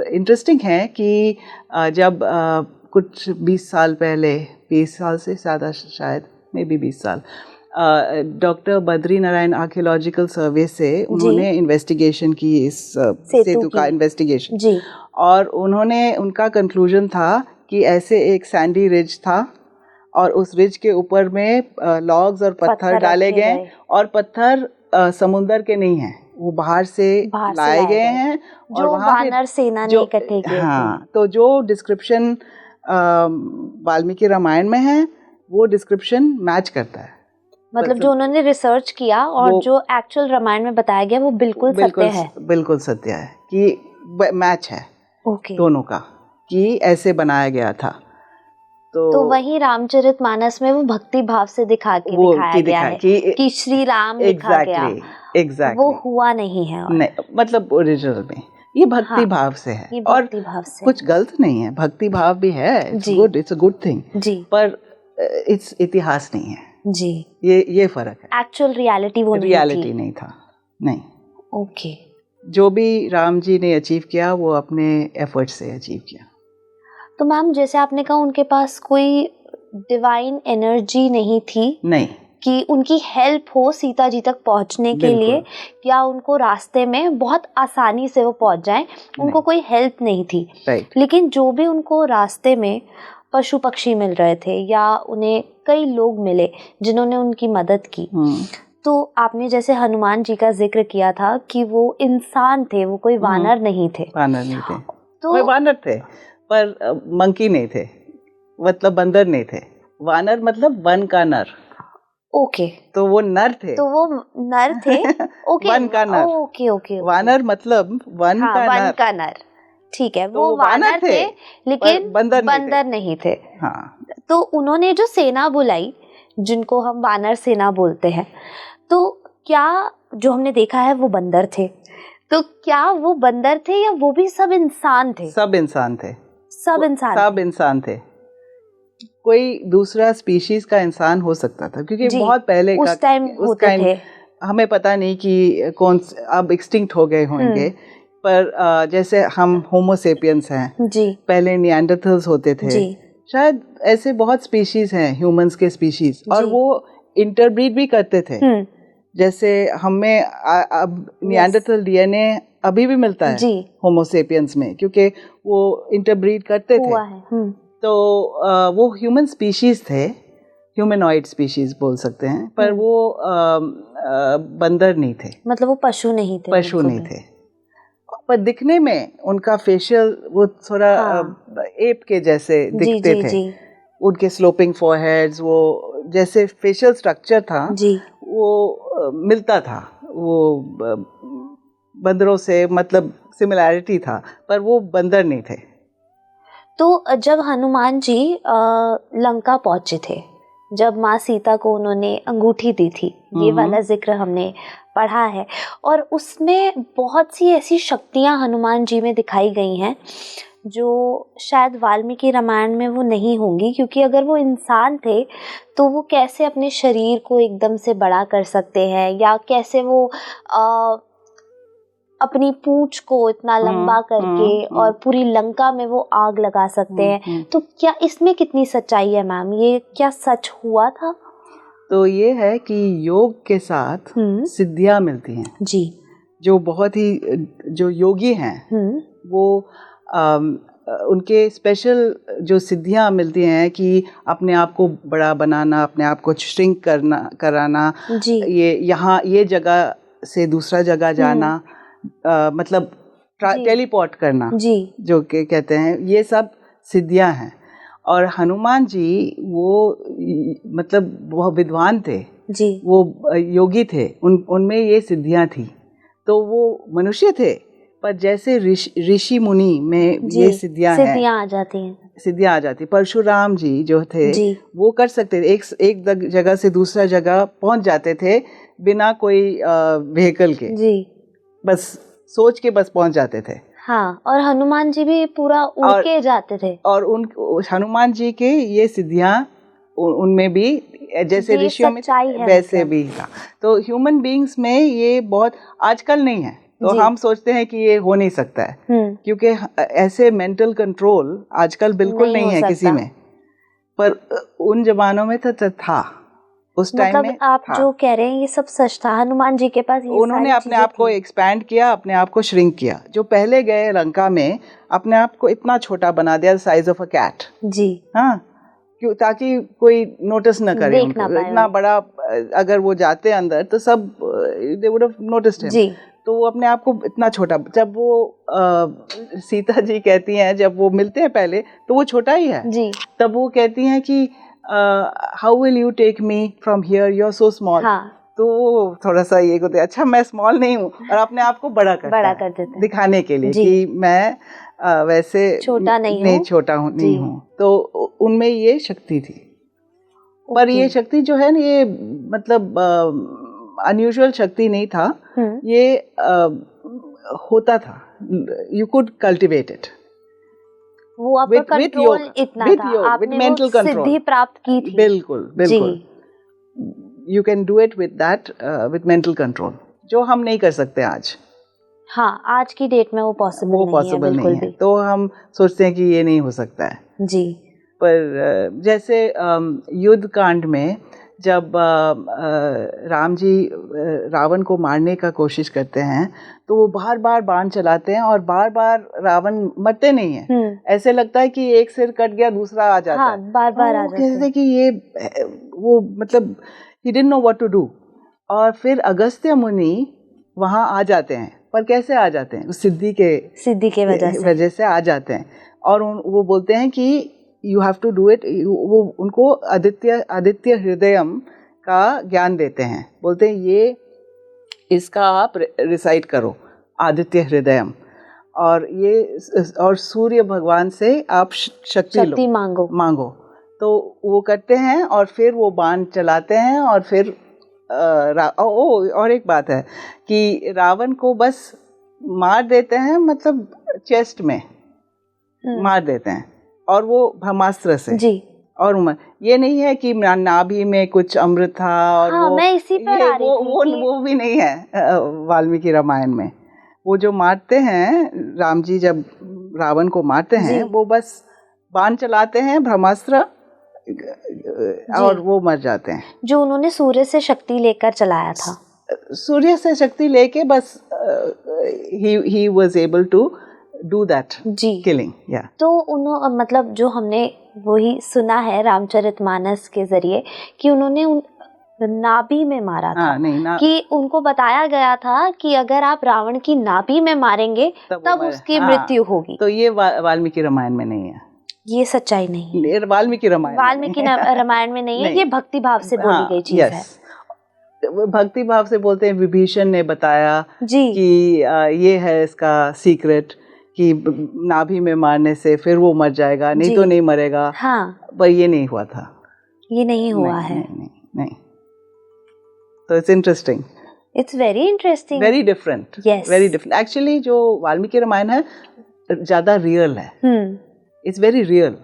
इंटरेस्टिंग है कि जब कुछ 20 साल पहले, 20 साल से ज़्यादा शायद, मे बी 20 साल, डॉक्टर बद्री नारायण आर्कियोलॉजिकल सर्वे से उन्होंने इन्वेस्टिगेशन की इस सेतु का इन्वेस्टिगेशन जी। और उनका कंक्लूजन था कि ऐसे एक सैंडी रिज था और उस रिज के ऊपर में लॉग्स और पत्थर डाले गए और पत्थर समुंदर के नहीं हैं, वो बाहर से लाए गए हैं और वहाँ वानर सेना ने इकट्ठे किए। हाँ, तो जो डिस्क्रिप्शन वाल्मीकि रामायण में है वो डिस्क्रिप्शन मैच करता है। मतलब जो उन्होंने रिसर्च किया और जो एक्चुअल रामायण में बताया गया वो बिल्कुल सत्य है। बिल्कुल सत्य है कि मैच है दोनों का, कि ऐसे बनाया गया था। तो वही रामचरितमानस में वो भक्ति भाव से दिखाया गया है कि श्री राम लिखा गया। एग्जैक्टली वो हुआ नहीं है और नहीं, मतलब ओरिजिनल में ये भक्ति भाव से है। ये भक्ति भाव से कुछ गलत नहीं है, भक्ति भाव भी है, इट्स अ गुड थिंग जी। पर इट्स इतिहास नहीं है जी। ये फर्क है। एक्चुअल रियलिटी वो रियलिटी नहीं था। नहीं, ओके। जो भी राम जी ने अचीव किया वो अपने एफर्ट से अचीव किया। तो मैम, जैसे आपने कहा उनके पास कोई डिवाइन एनर्जी नहीं थी, नहीं, कि उनकी हेल्प हो सीता जी तक पहुंचने के लिए, या उनको रास्ते में बहुत आसानी से वो पहुंच जाएं, उनको कोई हेल्प नहीं थी। लेकिन जो भी उनको रास्ते में पशु पक्षी मिल रहे थे या उन्हें कई लोग मिले जिन्होंने उनकी मदद की, तो आपने जैसे हनुमान जी का जिक्र किया था कि वो इंसान थे, वो कोई वानर नहीं थे। वानर नहीं थे, तो वो वानर थे पर मंकी नहीं थे, मतलब बंदर नहीं थे। वानर मतलब वन का नर। ओके, तो वो नर थे, तो वो नर थे। ओके, वन का नर। ओके। वानर मतलब वन का नर। ठीक है, वो वानर थे लेकिन बंदर नहीं थे। हाँ। तो उन्होंने जो सेना बुलाई, जिनको हम वानर सेना बोलते हैं, तो क्या जो हमने देखा है वो बंदर थे, तो क्या वो बंदर थे या वो भी सब इंसान थे? सब इंसान थे। सब इंसान थे। कोई दूसरा स्पीशीज का इंसान हो सकता था क्योंकि बहुत पहले उस टाइम होते थे। हमें पता नहीं कि कौन अब एक्सटिंक्ट हो गए होंगे, पर जैसे हम होमोसेपियंस हैं जी, पहले निएंडरथल्स होते थे जी। शायद ऐसे बहुत स्पीशीज हैं, ह्यूमंस के स्पीशीज, और वो इंटरब्रीड भी करते थे। जैसे हमें अब निएंडरथल डीएनए अभी भी मिलता है होमोसेपियंस में, क्योंकि वो इंटरब्रीड करते थे। तो वो ह्यूमन स्पीशीज थे, ह्यूमनॉइड स्पीशीज बोल सकते हैं, पर वो बंदर नहीं थे, मतलब वो पशु नहीं थे। पर दिखने में उनका फेशियल वो थोड़ा एप के जैसे दिखते थे। उनके स्लोपिंग फॉरहेड्स, वो जैसे फेशियल स्ट्रक्चर था वो मिलता था, वो बंदरों से मतलब सिमिलैरिटी था, पर वो बंदर नहीं थे। तो जब हनुमान जी लंका पहुंचे थे, जब माँ सीता को उन्होंने अंगूठी दी थी, ये वाला जिक्र हमने पढ़ा है, और उसमें बहुत सी ऐसी शक्तियाँ हनुमान जी में दिखाई गई हैं जो शायद वाल्मीकि रामायण में वो नहीं होंगी, क्योंकि अगर वो इंसान थे तो वो कैसे अपने शरीर को एकदम से बड़ा कर सकते हैं, या कैसे वो अपनी पूंछ को इतना लंबा करके और पूरी लंका में वो आग लगा सकते हैं। तो क्या इसमें कितनी सच्चाई है मैम, ये क्या सच हुआ था? तो ये है कि योग के साथ सिद्धियां मिलती हैं जी, जो बहुत ही जो योगी हैं वो उनके स्पेशल जो सिद्धियां मिलती हैं कि अपने आप को बड़ा बनाना, अपने आप को श्रिंक कराना, ये यहाँ ये जगह से दूसरा जगह जाना, मतलब टेलीपोर्ट करना जी, जो के कहते हैं, ये सब सिद्धियां हैं। और हनुमान जी वो मतलब वह विद्वान थे जी, वो योगी थे, उनमें ये सिद्धियां थी। तो वो मनुष्य थे पर जैसे ऋषि मुनि में ये सिद्धियां आ जाती हैं, सिद्धियां आ जाती। परशुराम जी जो थे वो कर सकते थे, एक जगह से दूसरा जगह पहुंच जाते थे बिना कोई व्हीकल के जी, बस सोच के बस पहुंच जाते थे। हाँ, और हनुमान जी भी पूरा उड़ के जाते थे। और हनुमान जी के ये सिद्धियां उनमें भी जैसे ऋषियों में वैसे भी था। तो ह्यूमन बीइंग्स में ये बहुत आजकल नहीं है, तो हम सोचते हैं कि ये हो नहीं सकता है, क्योंकि ऐसे मेंटल कंट्रोल आजकल बिल्कुल नहीं है किसी में, पर उन जमानों में तो था, उस टाइम मतलब में आप था। जो कह रहे हैं ये सब सच था, हनुमान जी के पास ये उन्होंने अपने आप को एक्सपैंड किया, अपने आप को श्रिंक किया। जो पहले गए लंका में अपने आप को इतना छोटा बना दिया, साइज ऑफ अ कैट जी, हाँ, क्यों, ताकि कोई नोटिस न करे उनको। इतना बड़ा अगर वो जाते अंदर तो सब they would have noticed him. तो वो अपने आप को इतना छोटा, जब वो सीता जी कहती हैं, जब वो मिलते हैं पहले तो वो छोटा ही है जी, तब वो कहती हैं कि how will you take me from here, you are so small. तो थोड़ा सा ये कहते, अच्छा मैं स्मॉल नहीं हूँ, और अपने आप को बड़ा कर देते दिखाने के लिए कि मैं वैसे छोटा नहीं छोटा हूँ नहीं हूँ। तो उनमें ये शक्ति थी, पर ये शक्ति जो है ना, ये मतलब अनयूजुअल शक्ति नहीं था, ये होता था, यू कुड कल्टिवेट इट। वो आपका कंट्रोल इतना था, आपने वो सिद्धि प्राप्त की थी। बिल्कुल बिल्कुल, you can do it with that, with mental control, जो हम नहीं कर सकते आज। हाँ, आज की डेट में वो पॉसिबल नहीं है। तो हम सोचते हैं कि ये नहीं हो सकता है जी। पर जैसे युद्ध कांड में जब राम जी रावण को मारने का कोशिश करते हैं, तो वो बार बार बाण चलाते हैं और बार बार रावण मरते नहीं है। ऐसे लगता है कि एक सिर कट गया दूसरा आ जाता है, बार बार आ जाता है कि ये वो मतलब he didn't know what to do। और फिर अगस्त्य मुनि वहाँ आ जाते हैं, पर कैसे आ जाते हैं? उस सिद्धि के वजह से आ जाते हैं। और वो बोलते हैं कि you have to do it. वो उनको आदित्य हृदयम का ज्ञान देते हैं, बोलते हैं ये इसका आप रिसाइट करो, आदित्य हृदयम, और ये और सूर्य भगवान से आप शक्ति मांगो। तो वो करते हैं और फिर वो बाण चलाते हैं, और फिर और एक बात है कि रावण को बस मार देते हैं, मतलब चेस्ट में मार देते हैं, और वो ब्रह्मास्त्र से जी। और ये नहीं है कि नाभि में कुछ अमृत था, और हाँ, मैं इसी पर आ रही थी वो भी नहीं है वाल्मीकि रामायण में। वो जो मारते हैं राम जी, जब रावण को मारते हैं, वो बस बाण चलाते हैं, ब्रह्मास्त्र, और वो मर जाते हैं। जो उन्होंने सूर्य से शक्ति लेकर चलाया था, सूर्य से शक्ति लेके बस he was able to do that killing। yeah। तो उन्होंने मतलब जो हमने वही सुना है रामचरितमानस के जरिए कि उन्होंने नाभि में मारा था। कि उनको बताया गया था कि अगर आप रावण की नाभि में मारेंगे तब उसकी मृत्यु होगी। तो ये वाल्मीकि रामायण में नहीं है, ये सच्चाई नहीं है, वाल्मीकि रामायण में नहीं है। ये भक्ति भाव से बोली गई चीज है। भक्ति भाव से बोलते हैं, विभीषण ने बताया जी कि ये है इसका सीक्रेट, कि नाभि में मारने से फिर वो मर जाएगा, नहीं तो नहीं मरेगा। हाँ, पर ये नहीं हुआ था, ये नहीं हुआ है। नहीं। तो it's interesting, it's very interesting, very different, very different. Actually जो वाल्मीकि रामायण है, ज़्यादा रियल है, इट्स वेरी रियल।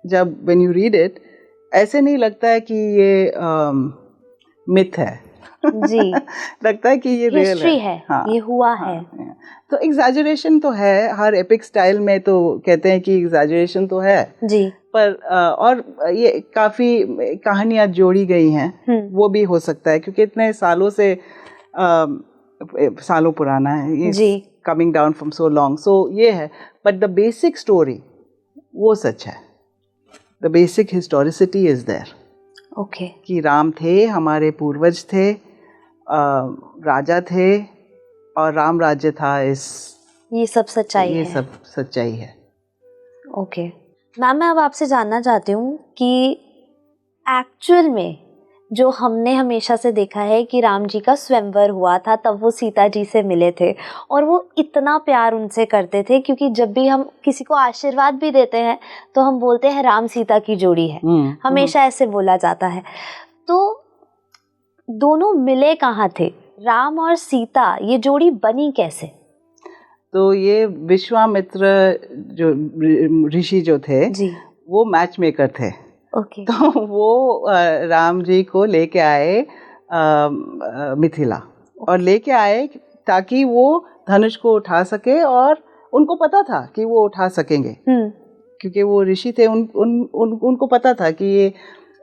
जब व्हेन यू रीड इट ऐसे नहीं लगता है कि ये मिथ है जी लगता है कि ये रियल है, हाँ, ये हुआ है। तो एग्जैजरेशन तो है, हर एपिक स्टाइल में तो कहते हैं कि एग्जैजरेशन तो है जी, पर और ये काफ़ी कहानियाँ जोड़ी गई हैं, वो भी हो सकता है क्योंकि इतने सालों से सालों पुराना है ये, coming down from so long, so ये है। बट द बेसिक स्टोरी वो सच है, the basic historicity is there. Okay, कि राम थे, हमारे पूर्वज थे, राजा थे और राम राज्य था, ये सब सच्चाई है, ये सब सच्चाई है। ओके मैम, मैं अब आपसे जानना चाहती हूँ कि एक्चुअल में जो हमने हमेशा से देखा है कि राम जी का स्वयंवर हुआ था, तब वो सीता जी से मिले थे और वो इतना प्यार उनसे करते थे, क्योंकि जब भी हम किसी को आशीर्वाद भी देते हैं तो हम बोलते हैं राम सीता की जोड़ी है, हमेशा ऐसे बोला जाता है। तो दोनों मिले कहाँ थे, राम और सीता, ये जोड़ी बनी कैसे? तो ये विश्वामित्र जो ऋषि जो थे जी, वो मैच मेकर थे। ओके। तो वो राम जी को लेके आए मिथिला, और लेके आए ताकि वो धनुष को उठा सके, और उनको पता था कि वो उठा सकेंगे क्योंकि वो ऋषि थे, उनको पता था कि ये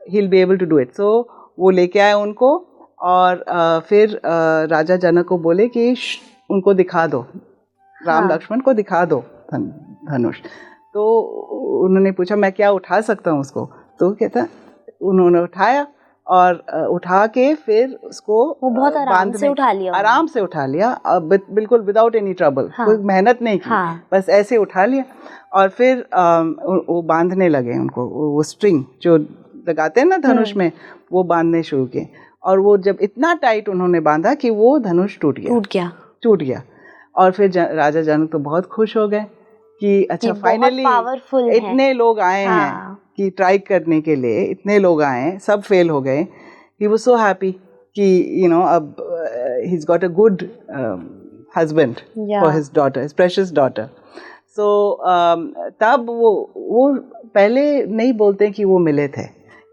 he'll be able to do it। So वो लेके आए उनको, और फिर राजा जनक को बोले कि उनको दिखा दो, राम लक्ष्मण को दिखा दो धनुष। तो उन्होंने पूछा मैं क्या उठा सकता हूँ उसको? तो कहता उन्होंने उठाया, और उठा के फिर उसको वो बहुत आराम से उठा लिया, आराम से उठा लिया, बिल्कुल विदाउट एनी ट्रबल, कोई मेहनत नहीं की, बस ऐसे उठा लिया। और फिर वो बांधने लगे उनको, वो स्ट्रिंग जो लगाते हैं ना धनुष में, वो बांधने शुरू किए, और वो जब इतना टाइट उन्होंने बांधा कि वो धनुष टूट गया। और फिर राजा जनक तो बहुत खुश हो गए कि अच्छा फाइनली इतने लोग आए हैं कि ट्राई करने के लिए, इतने लोग आए, सब फेल हो गए। ही वाज सो हैप्पी कि अब he is got a good husband for his daughter, his precious daughter. So तब वो पहले नहीं बोलते कि वो मिले थे,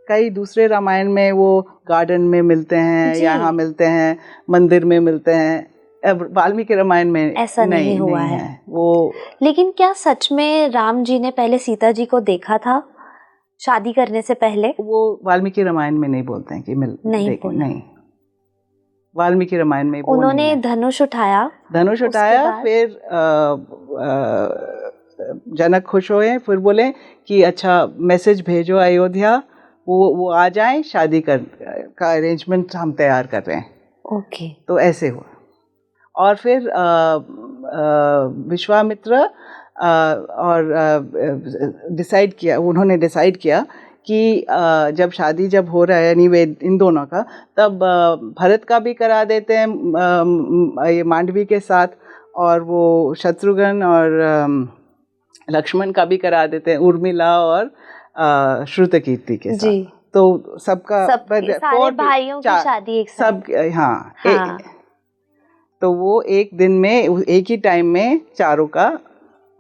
कई दूसरे रामायण में वो गार्डन में मिलते हैं, यहाँ मिलते हैं, मंदिर में मिलते हैं, वाल्मीकि रामायण में ऐसा नहीं हुआ है वो। लेकिन क्या सच में राम जी ने पहले सीता जी को देखा था शादी करने से पहले? वो वाल्मीकि रामायण में नहीं बोलते हैं कि नहीं, वाल्मीकि रामायण में उन्होंने धनुष उठाया, फिर जनक खुश हुए, फिर बोले कि अच्छा मैसेज भेजो अयोध्या, वो आ जाएं, शादी का अरेंजमेंट हम तैयार कर रहे हैं। ओके। तो ऐसे हुआ। और फिर विश्वामित्र और उन्होंने डिसाइड किया कि जब शादी हो रहा है यानी वे इन दोनों का, तब भरत का भी करा देते हैं ये मांडवी के साथ, और वो शत्रुघ्न और लक्ष्मण का भी करा देते हैं, उर्मिला और श्रुतकीर्ति के साथ। तो सबका सारे भाइयों की शादी एक साथ, सब हाँ। तो वो एक दिन में, एक ही टाइम में चारों का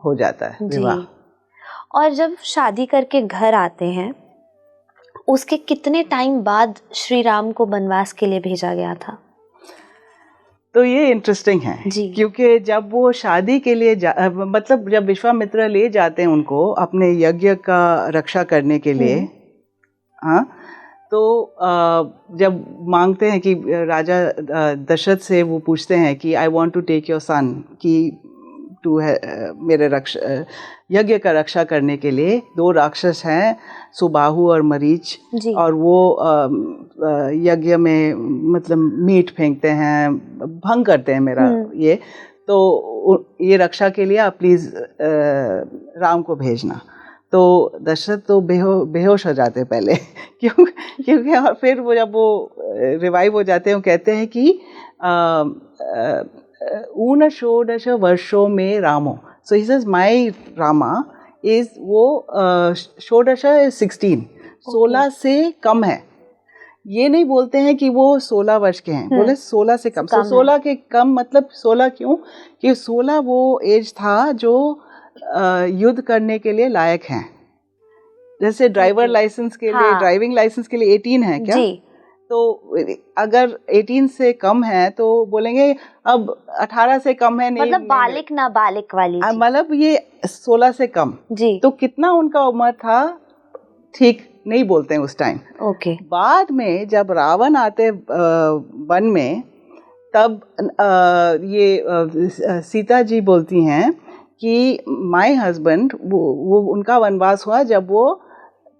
हो जाता है विवाह। और जब शादी करके घर आते हैं, उसके कितने टाइम बाद श्री राम को वनवास के लिए भेजा गया था? तो ये इंटरेस्टिंग है क्योंकि जब वो शादी के लिए मतलब जब विश्वामित्र ले जाते हैं उनको अपने यज्ञ का रक्षा करने के लिए, हाँ, तो जब मांगते हैं कि राजा दशरथ से वो पूछते हैं कि I want to take your son, कि टू मेरे यज्ञ का रक्षा करने के लिए। दो राक्षस हैं, सुबाहु और मरीच, और वो यज्ञ में मतलब मीट फेंकते हैं, भंग करते हैं मेरा ये, तो ये रक्षा के लिए आप प्लीज़ राम को भेजना। तो दशरथ तो बेहोश हो जाते पहले क्योंकि और फिर वो जब वो रिवाइव हो जाते हैं, वो कहते हैं कि ऊन षोडश वर्षों में रामो, so he says my Rama is वो षोडश 16, 16 से कम है। ये नहीं बोलते हैं कि वो 16 वर्ष के हैं, बोले 16 से कम। 16 के कम मतलब 16 क्यों? कि 16 वो एज था जो युद्ध करने के लिए लायक हैं। जैसे ड्राइवर लाइसेंस के लिए, ड्राइविंग लाइसेंस के लिए 18 है क्या जी। तो अगर 18 से कम है तो बोलेंगे अब 18 से कम है, नहीं मतलब बालिक ना बालिक वाली, मतलब ये 16 से कम जी। तो कितना उनका उम्र था ठीक नहीं बोलते हैं उस टाइम। ओके। बाद में जब रावण आते वन में, तब ये सीता जी बोलती हैं कि माय हस्बैंड, वो उनका वनवास हुआ जब वो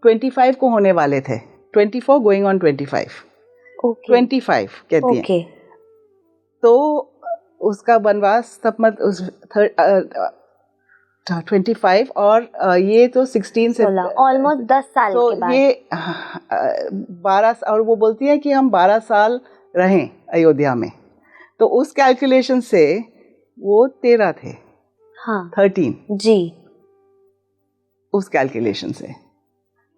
25 को होने वाले थे, 24 गोइंग ऑन 25, 25 कहती हैं। तो उसका वनवास तब 25 और ये तो 16 से ऑलमोस्ट 10 साल के बाद, ये 12, और वो बोलती है कि हम 12 साल रहें अयोध्या में, तो उस कैलकुलेशन से वो 13 थे। हाँ 13 जी, उस कैलकुलेशन से।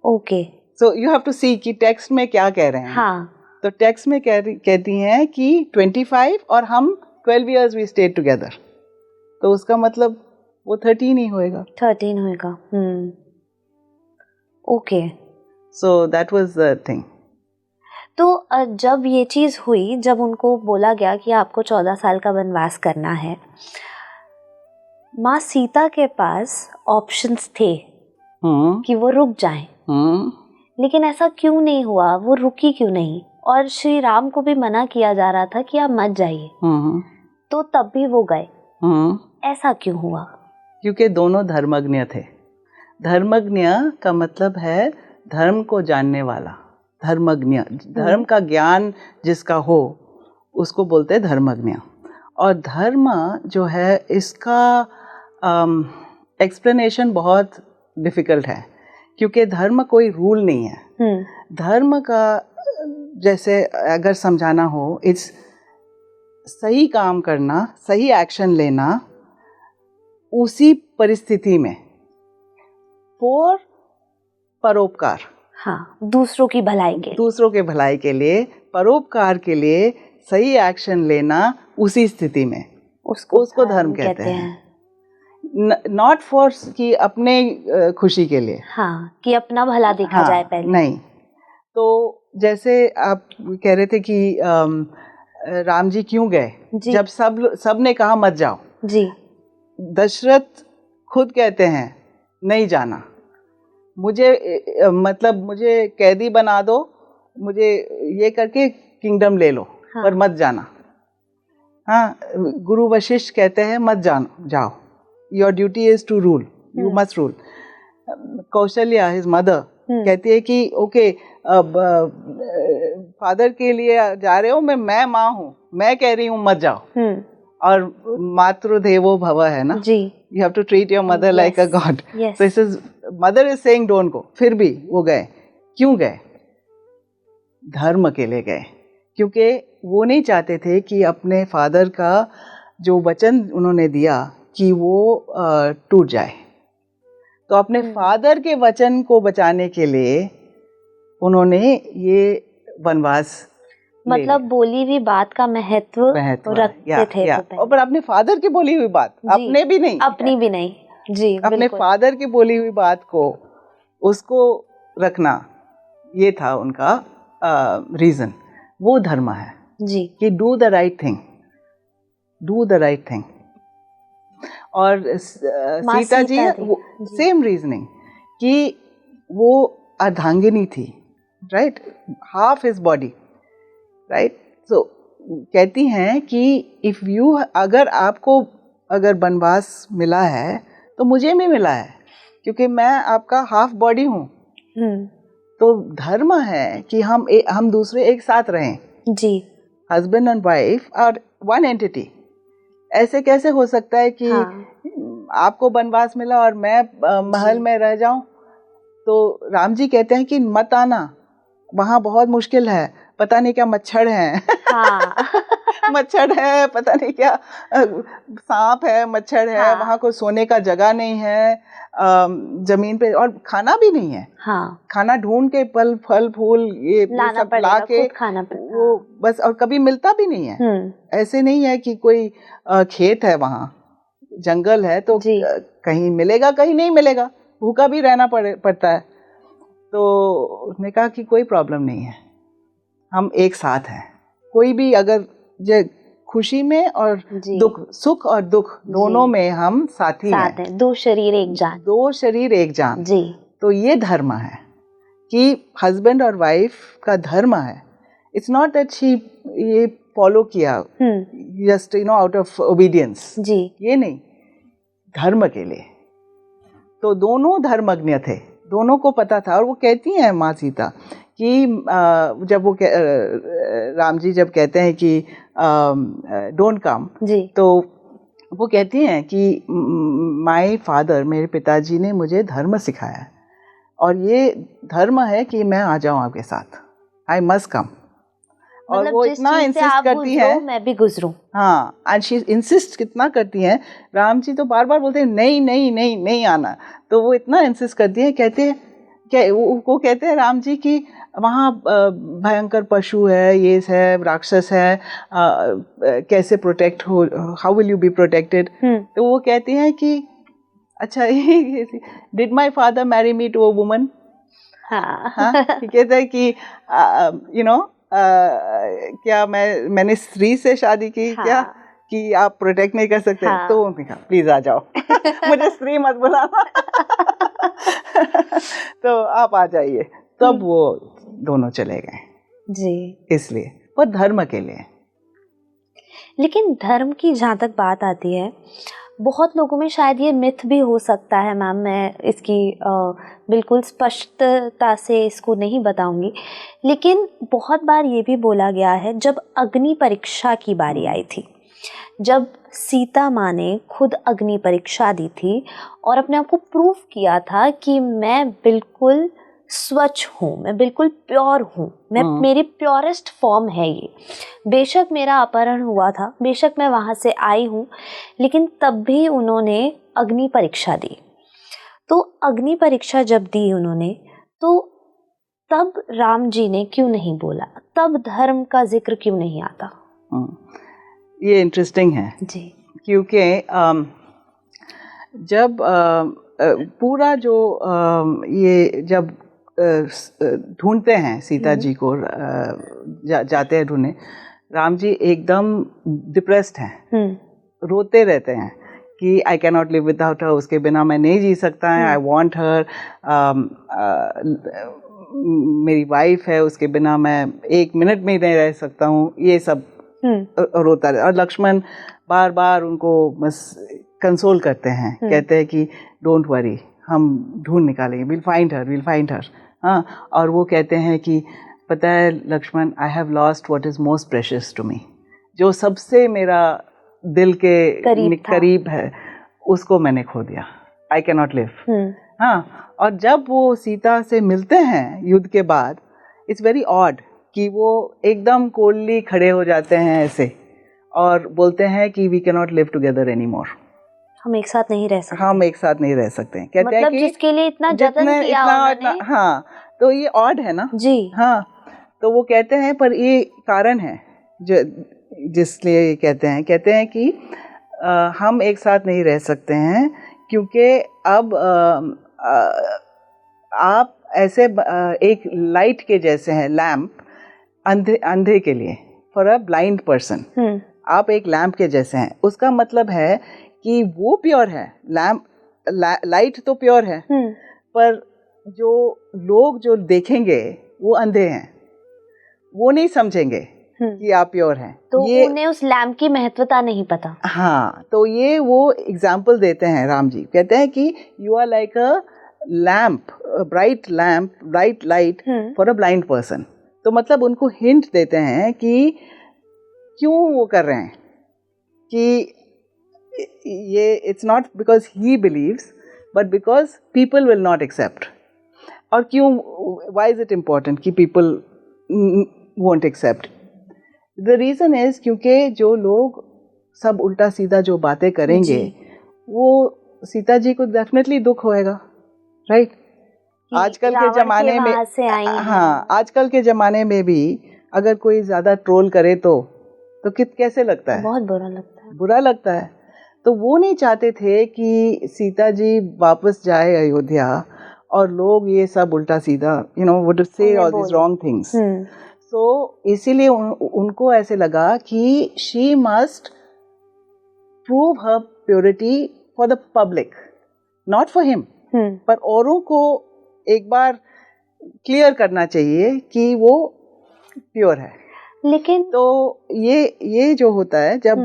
Okay. So you have to see कि टेक्स्ट में क्या कह रहे हैं। हाँ। तो टेक्स्ट में कहती हैं कि 25 और हम 12 years वी स्टेड टुगेदर, तो उसका मतलब वो 13 ही होएगा। 13 होएगा। Okay. So that was the thing. तो जब ये चीज़ हुई, जब उनको बोला गया कि आपको 14 साल का वनवास करना है, माँ सीता के पास ऑप्शंस थे कि वो रुक जाएं, लेकिन ऐसा क्यों नहीं हुआ? वो रुकी क्यों नहीं? और श्री राम को भी मना किया जा रहा था कि आप मत जाइए, तो तब भी वो गए। ऐसा क्यों हुआ? क्योंकि दोनों धर्मज्ञ थे। धर्मज्ञ का मतलब है धर्म को जानने वाला, धर्मज्ञ, धर्म का ज्ञान जिसका हो उसको बोलते हैं धर्मज्ञ। और धर्म जो है, इसका एक्सप्लेनेशन बहुत डिफ़िकल्ट है, क्योंकि धर्म कोई रूल नहीं है। धर्म का जैसे अगर समझाना हो, इट्स सही काम करना, सही एक्शन लेना उसी परिस्थिति में, फॉर परोपकार। हाँ, दूसरों की भलाई के लिए, दूसरों के भलाई के लिए, परोपकार के लिए सही एक्शन लेना उसी स्थिति में, उसको धर्म कहते हैं। नॉट फॉर कि अपने खुशी के लिए, हाँ, कि अपना भला देखा जाए पहले, नहीं। तो जैसे आप कह रहे थे कि राम जी क्यों गए, जब सब ने कहा मत जाओ जी। दशरथ खुद कहते हैं नहीं जाना, मुझे कैदी बना दो, मुझे ये करके किंगडम ले लो, हाँ। पर मत जाना। हाँ, गुरु वशिष्ठ कहते हैं मत जाओ, your duty is to rule, you must rule. Kaushalya his mother कहती है कि ओके, अब फादर के लिए जा रहे हो, मैं माँ हूँ, मैं कह रही हूँ मत जाओ। और मातृदेवो भव है ना जी, you have to treat your mother like a god. So this is, mother is saying don't go, फिर भी वो गए। क्यों गए? धर्म के लिए गए, क्योंकि वो नहीं चाहते थे कि अपने फादर का जो वचन उन्होंने दिया कि वो टूट जाए। तो अपने फादर के वचन को बचाने के लिए उन्होंने ये वनवास, मतलब बोली हुई बात का महत्व रखते थे। और अपने फादर की बोली हुई बात, अपने भी नहीं, अपनी भी नहीं जी, अपने फादर की बोली हुई बात को, उसको रखना, ये था उनका रीजन। वो धर्म है जी, कि do the right thing, do the right thing. और सीता जी सेम रीजनिंग कि वो अर्धांगिनी थी, right, half his body, right. So कहती हैं कि इफ यू, अगर आपको अगर वनवास मिला है तो मुझे भी मिला है, क्योंकि मैं आपका हाफ बॉडी हूँ। तो धर्म है कि हम दूसरे एक साथ रहें जी, हस्बैंड एंड वाइफ और वन एंटिटी। ऐसे कैसे हो सकता है कि आपको वनवास मिला और मैं महल में रह जाऊं? तो राम जी कहते हैं कि मत आना, वहाँ बहुत मुश्किल है, पता नहीं क्या मच्छर है, हाँ। मच्छर है, पता नहीं क्या सांप है, मच्छर है, हाँ। वहाँ कोई सोने का जगह नहीं है, जमीन पे, और खाना भी नहीं है, हाँ। खाना ढूंढ के फल फूल ये सब ला के खाना वो बस, और कभी मिलता भी नहीं है। ऐसे नहीं है कि कोई खेत है, वहाँ जंगल है तो कहीं मिलेगा कहीं नहीं मिलेगा, भूखा भी रहना पड़ता है। तो उसने कहा कि कोई प्रॉब्लम नहीं है, हम एक साथ हैं। कोई भी अगर खुशी में और दुख, सुख और दुख दोनों में हम साथी हैं। दो शरीर एक जान, दो शरीर एक जान जी। तो ये धर्म है कि हस्बैंड और वाइफ का धर्म है। इट्स नॉट दैट शी ये फॉलो किया जस्ट आउट ऑफ ओबीडियंस जी, ये नहीं, धर्म के लिए। तो दोनों धर्मज्ञ थे, दोनों को पता था। और वो कहती हैं माँ सीता कि जब वो राम जी जब कहते हैं कि डोंट कम, तो वो कहती हैं कि माय फादर, मेरे पिताजी ने मुझे धर्म सिखाया है और ये धर्म है कि मैं आ जाऊं आपके साथ, आई मस्ट कम। और वो इतना इंसिस्ट करती है, मैं भी गुजरूं। हाँ, एंड शी इंसिस्ट कितना करती हैं। राम जी तो बार बार बोलते हैं नहीं नहीं नहीं नहीं आना, तो वो इतना इंसिस्ट करती है। कहते हैं क्या, वो कहते हैं राम जी कि वहाँ भयंकर पशु है, ये है, राक्षस है, कैसे प्रोटेक्ट हो, how will you be protected. तो वो कहती हैं कि अच्छा, did my father marry me to a woman. हाँ, कहते हैं कि क्या मैंने स्त्री से शादी की क्या, कि आप प्रोटेक्ट नहीं कर सकते। तो उन्होंने कहा प्लीज आ जाओ मुझे स्त्री मत बुलाना तो आप आ जाइए। तब वो दोनों चले गए जी, इसलिए, पर धर्म के लिए। लेकिन धर्म की जहाँ तक बात आती है, बहुत लोगों में शायद ये मिथ भी हो सकता है मैम, मैं इसकी बिल्कुल स्पष्टता से इसको नहीं बताऊंगी, लेकिन बहुत बार ये भी बोला गया है, जब अग्नि परीक्षा की बारी आई थी, जब सीता माँ ने खुद अग्नि परीक्षा दी थी और अपने आप को प्रूव किया था कि मैं बिल्कुल स्वच्छ हूँ, मैं बिल्कुल प्योर हूँ, मैं मेरी प्योरेस्ट फॉर्म है ये। बेशक मेरा अपहरण हुआ था, बेशक मैं वहाँ से आई हूँ, लेकिन तब भी उन्होंने अग्नि परीक्षा दी। तो अग्नि परीक्षा जब दी उन्होंने, तो तब राम जी ने क्यों नहीं बोला, तब धर्म का जिक्र क्यों नहीं आता? ये इंटरेस्टिंग है जी, क्योंकि जब पूरा जो ये जब ढूंढते हैं सीता जी को, जाते हैं ढूंढने, राम जी एकदम डिप्रेस्ड हैं, रोते रहते हैं कि I can not live without हर, उसके बिना मैं नहीं जी सकता है, आई वॉन्ट हर, मेरी वाइफ है, उसके बिना मैं एक मिनट में नहीं रह सकता हूँ, ये सब रोता रहे। और लक्ष्मण बार बार उनको बस कंसोल करते हैं, कहते हैं कि डोंट वरी, हम ढूंढ निकालेंगे, will find her, will find her. हाँ, और वो कहते हैं कि पता है Lakshman, I have lost what is most precious to me, जो सबसे मेरा दिल के करीब है, उसको मैंने खो दिया, आई कैन नॉट लिव। हाँ, और जब वो सीता से मिलते हैं युद्ध के बाद, इट्स वेरी ऑड कि वो एकदम कोल्डली खड़े हो जाते हैं ऐसे और बोलते हैं कि we can not live together any more, हम एक साथ नहीं रह सकते, हम एक साथ नहीं रह सकते। कहते मतलब हैं कि जिसके लिए इतना जतन किया उन्होंने। हाँ, तो ये ऑड है ना जी। हाँ, तो वो कहते हैं, पर ये कारण है जो जिसलिए कहते हैं कि हम एक साथ नहीं रह सकते हैं, क्योंकि अब आप ऐसे एक लाइट के जैसे हैं, लैम्प अंधे के लिए, फॉर अ ब्लाइंड पर्सन आप एक लैम्प के जैसे हैं। उसका मतलब है कि वो प्योर है, लैम्प लाइट तो प्योर है, पर जो लोग जो देखेंगे वो अंधे हैं, वो नहीं समझेंगे कि आप प्योर हैं, तो ये उन्हें उस लैम्प की महत्वता नहीं पता। हाँ, तो ये वो एग्जाम्पल देते हैं राम जी, कहते हैं कि you are like a lamp, bright lamp, bright light for a blind person. तो मतलब उनको हिंट देते हैं कि क्यों वो कर रहे हैं, कि ये it's not because he believes but because people will not accept. और क्यों, व्हाई इज इट इम्पोर्टेंट कि people won't accept? The reason is क्योंकि जो लोग सब उल्टा सीधा जो बातें करेंगे, वो सीता जी को डेफिनेटली दुख होएगा, राइट? आजकल के ज़माने में, हाँ, आजकल के ज़माने में भी अगर कोई ज़्यादा ट्रोल करे तो कैसे लगता है? बहुत बुरा लगता है। बुरा लगता है। तो वो नहीं चाहते थे कि सीता जी वापस जाए अयोध्या और लोग ये सब उल्टा सीधा would say all this wrong things. So इसीलिए उनको ऐसे लगा कि she must prove her purity for the public, not for him, पर औरों को एक बार क्लियर करना चाहिए कि वो प्योर है। लेकिन तो ये जो होता है जब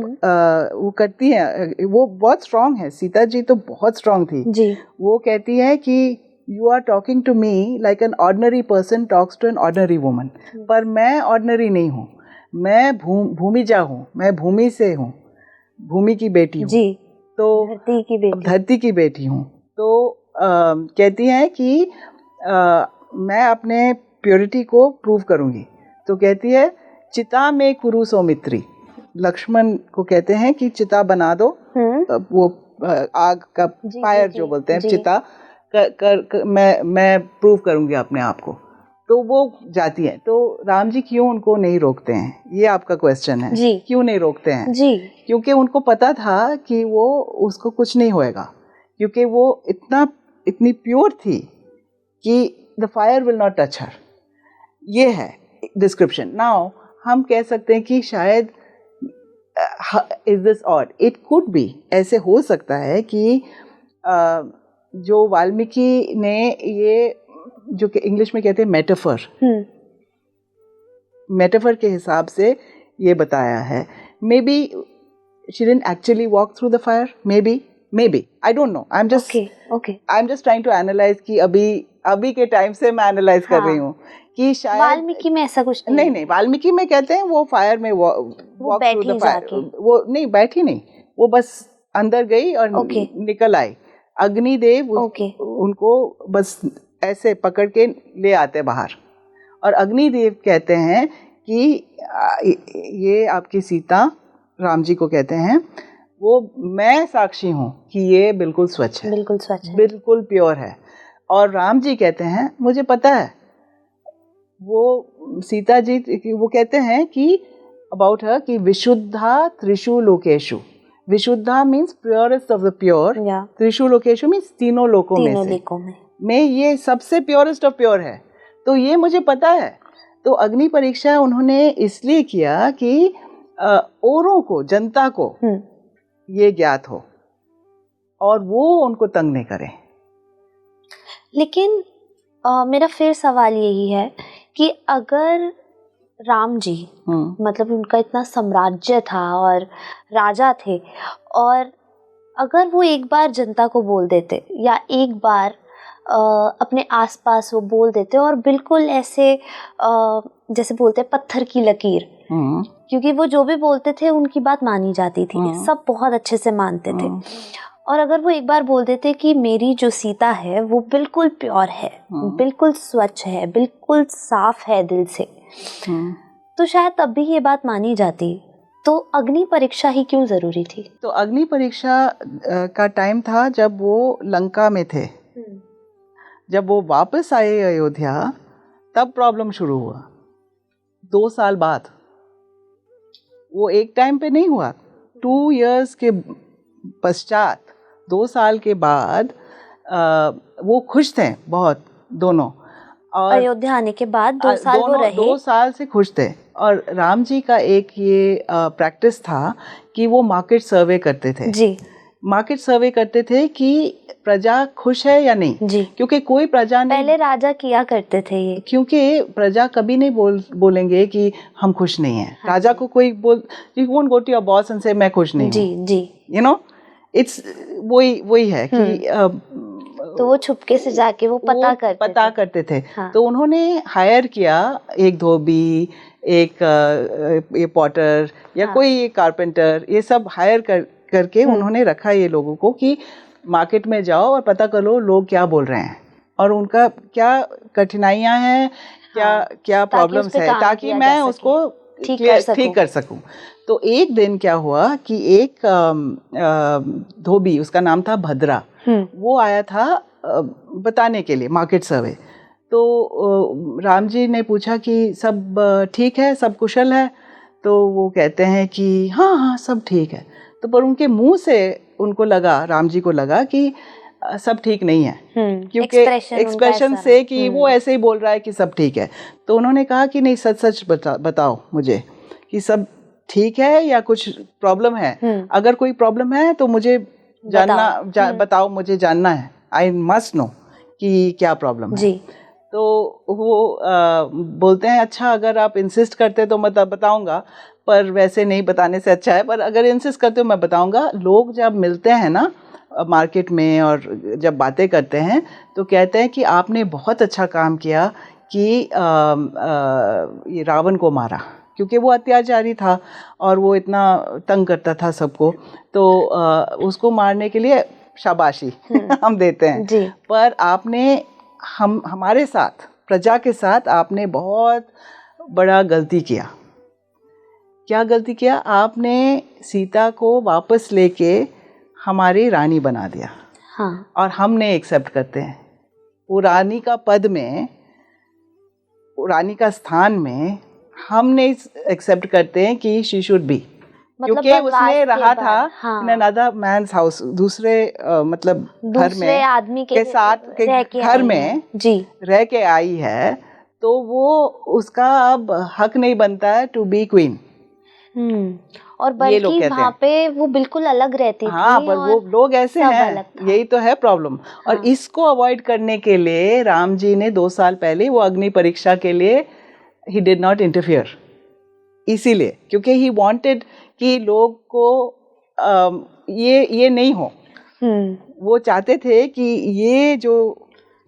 वो करती है, वो बहुत स्ट्रांग है, सीता जी तो बहुत स्ट्रांग थी जी। वो कहती है कि you are talking to me like an ordinary person talks to an ordinary woman, पर मैं ऑर्डिनरी नहीं हूँ, मैं भूमिजा हूँ, मैं भूमि से हूँ, भूमि की बेटी हूँ जी, तो धरती की बेटी हूँ। तो कहती हैं कि मैं अपने प्योरिटी को प्रूव करूँगी। तो कहती है चिता में कुरु सौमित्री, लक्ष्मण को कहते हैं कि चिता बना दो, वो आग का फायर जो बोलते हैं चिता कर मैं प्रूव करूंगी अपने आप को। तो वो जाती है। तो राम जी क्यों उनको नहीं रोकते हैं, ये आपका क्वेश्चन है जी। क्यों नहीं रोकते हैं जी? क्योंकि उनको पता था कि वो उसको कुछ नहीं होएगा, क्योंकि वो इतनी प्योर थी कि the fire will not touch her. ये है डिस्क्रिप्शन। नाउ हम कह सकते हैं कि शायद is this odd, it could be, ऐसे हो सकता है कि जो वाल्मीकि ने ये जो कि इंग्लिश में कहते हैं मेटाफर के हिसाब से ये बताया है। Maybe she didn't actually walk through the fire, maybe I don't know, I am just trying to analyse कि अभी के टाइम से मैं एनालाइज कर रही हूँ कि शायद वाल्मीकि में ऐसा कुछ नहीं, वाल्मीकि में कहते हैं वो फायर में वॉक थ्रू द फायर, वो नहीं बैठी, नहीं, वो बस अंदर गई और निकल आई। अग्निदेव उनको बस ऐसे पकड़ के ले आते बाहर, और अग्निदेव कहते हैं कि ये आपकी सीता, राम जी को कहते हैं, वो मैं साक्षी हूँ कि ये बिल्कुल स्वच्छ है, बिल्कुल प्योर है। और राम जी कहते हैं मुझे पता है, वो सीता जी वो कहते हैं कि अबाउट हर कि विशुद्धा त्रिषु लोकेशु, विशुद्धा means purest of the pure, त्रिषु लोकेशु मीन्स तीनों लोकों में ये सबसे प्योरेस्ट ऑफ प्योर है। तो ये मुझे पता है। तो अग्नि परीक्षा उन्होंने इसलिए किया कि औरों को, जनता को ये ज्ञात हो और वो उनको तंग नहीं करें। लेकिन मेरा फिर सवाल यही है कि अगर राम जी मतलब उनका इतना साम्राज्य था और राजा थे, और अगर वो एक बार जनता को बोल देते या एक बार अपने आसपास वो बोल देते और बिल्कुल ऐसे जैसे बोलते हैं पत्थर की लकीर, क्योंकि वो जो भी बोलते थे उनकी बात मानी जाती थी, सब बहुत अच्छे से मानते थे। और अगर वो एक बार बोल देते कि मेरी जो सीता है वो बिल्कुल प्योर है, बिल्कुल स्वच्छ है, बिल्कुल साफ है दिल से, तो शायद तब भी ये बात मानी जाती। तो अग्नि परीक्षा ही क्यों जरूरी थी? तो अग्नि परीक्षा का टाइम था जब वो लंका में थे। जब वो वापस आए अयोध्या तब प्रॉब्लम शुरू हुआ, 2 साल बाद। वो एक टाइम पे नहीं हुआ, 2 years के पश्चात, 2 साल के बाद वो खुश थे बहुत दोनों। और अयोध्या आने के बाद 2 साल वो रहे, 2 साल से खुश थे। और राम जी का एक ये प्रैक्टिस था कि वो मार्केट सर्वे करते थे जी। मार्केट सर्वे करते थे कि प्रजा खुश है या नहीं जी। क्योंकि कोई प्रजा नहीं, पहले राजा किया करते थे ये, क्योंकि प्रजा कभी नहीं बोलेंगे कि हम खुश नहीं हैं। हाँ, राजा को कोई you won't go to your boss and say मैं खुश नहीं जी हूँ जी, you know it's वही है कि तो वो छुपके से जाके वो पता करते थे। हाँ। तो उन्होंने हायर किया एक धोबी, एक ये पॉटर या हाँ। कोई कारपेंटर, ये सब हायर करके उन्होंने रखा ये लोगों को कि मार्केट में जाओ और पता करो लोग क्या बोल रहे हैं और उनका क्या कठिनाइयां हैं, क्या प्रॉब्लम्स है, ताकि मैं उसको ठीक कर सकूं। तो एक दिन क्या हुआ कि एक धोबी, उसका नाम था भद्रा, वो आया था बताने के लिए मार्केट सर्वे। तो राम जी ने पूछा कि सब ठीक है, सब कुशल है? तो वो कहते हैं कि हाँ सब ठीक है। तो तो पर उनके मुंह से उनको लगा, राम जी को लगा कि सब ठीक नहीं है, क्योंकि एक्सप्रेशन से कि वो ऐसे ही बोल रहा है कि सब ठीक है। तो उन्होंने कहा कि नहीं, सच सच बताओ मुझे कि सब ठीक है या कुछ प्रॉब्लम है। अगर कोई प्रॉब्लम है तो मुझे बताओ, मुझे जानना है, आई मस्ट नो कि क्या प्रॉब्लम है। तो वो बोलते हैं अच्छा अगर आप इंसिस्ट करते तो मैं बताऊंगा, पर वैसे नहीं बताने से अच्छा है, पर अगर इंसिस्ट करते हो मैं बताऊंगा। लोग जब मिलते हैं ना मार्केट में और जब बातें करते हैं तो कहते हैं कि आपने बहुत अच्छा काम किया कि ये रावण को मारा, क्योंकि वो अत्याचारी था और वो इतना तंग करता था सबको, तो उसको मारने के लिए शाबाशी हम देते हैं जी। पर आपने हमारे साथ, प्रजा के साथ आपने बहुत बड़ा गलती किया। क्या गलती किया? आपने सीता को वापस लेके हमारी रानी बना दिया। हाँ। और हमने एक्सेप्ट करते हैं वो रानी का पद में, रानी का स्थान में हमने एक्सेप्ट करते हैं कि शी शुड बी, क्योंकि उसने रहा था इन अनदर मैन्स हाउस, दूसरे मतलब घर में आदमी के साथ के घर में जी रह के आई है, तो वो उसका अब हक नहीं बनता है टू बी क्वीन। और बल्कि वहाँ पे वो बिल्कुल अलग रहती थी। हाँ, पर वो लोग ऐसे हैं, यही तो है प्रॉब्लम। हाँ। और इसको अवॉइड करने के लिए राम जी ने 2 साल पहले वो अग्नि परीक्षा के लिए ही डिड नॉट इंटरफियर, इसीलिए क्योंकि ही वांटेड कि लोग को ये नहीं हो। वो चाहते थे कि ये जो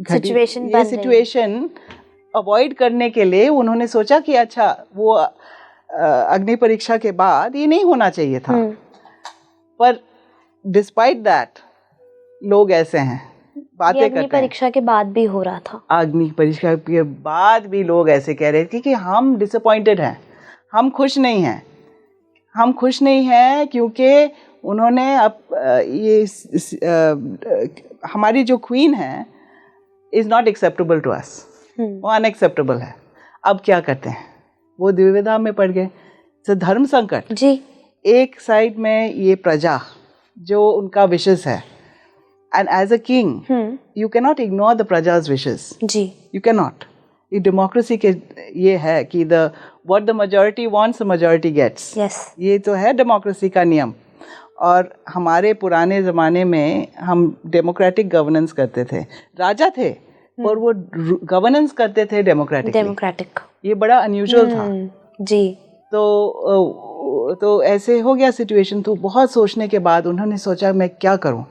सिचुएशन अवॉइड करने के लिए उन्होंने सोचा कि अच्छा वो अग्नि परीक्षा के बाद ये नहीं होना चाहिए था। पर डिस्पाइट दैट लोग ऐसे हैं, बातें करते हैं। अग्नि परीक्षा के बाद भी हो रहा था, अग्नि परीक्षा के बाद भी लोग ऐसे कह रहे थे कि हम डिसअपॉइंटेड हैं, हम खुश नहीं हैं, हम खुश नहीं हैं क्योंकि उन्होंने अब ये हमारी जो क्वीन है is not acceptable to us, वो अनएक्सेप्टेबल है। अब क्या करते हैं? वो द्विविधा में पड़ गए। धर्म संकट जी। एक साइड में ये प्रजा जो उनका विशेस है, and as a king you can not ignore the प्रजाज विशेस जी, यू कैन नॉट। ये डेमोक्रेसी के ये है कि what the majority wants the majority gets. ये तो है डेमोक्रेसी का नियम। और हमारे पुराने ज़माने में हम डेमोक्रेटिक गवर्नेंस करते थे, राजा थे और वो गवर्नेंस करते थे डेमोक्रेटिक। ये बड़ा अनयूजुअल था जी। तो ऐसे हो गया सिचुएशन। तो बहुत सोचने के बाद उन्होंने सोचा मैं क्या करूं।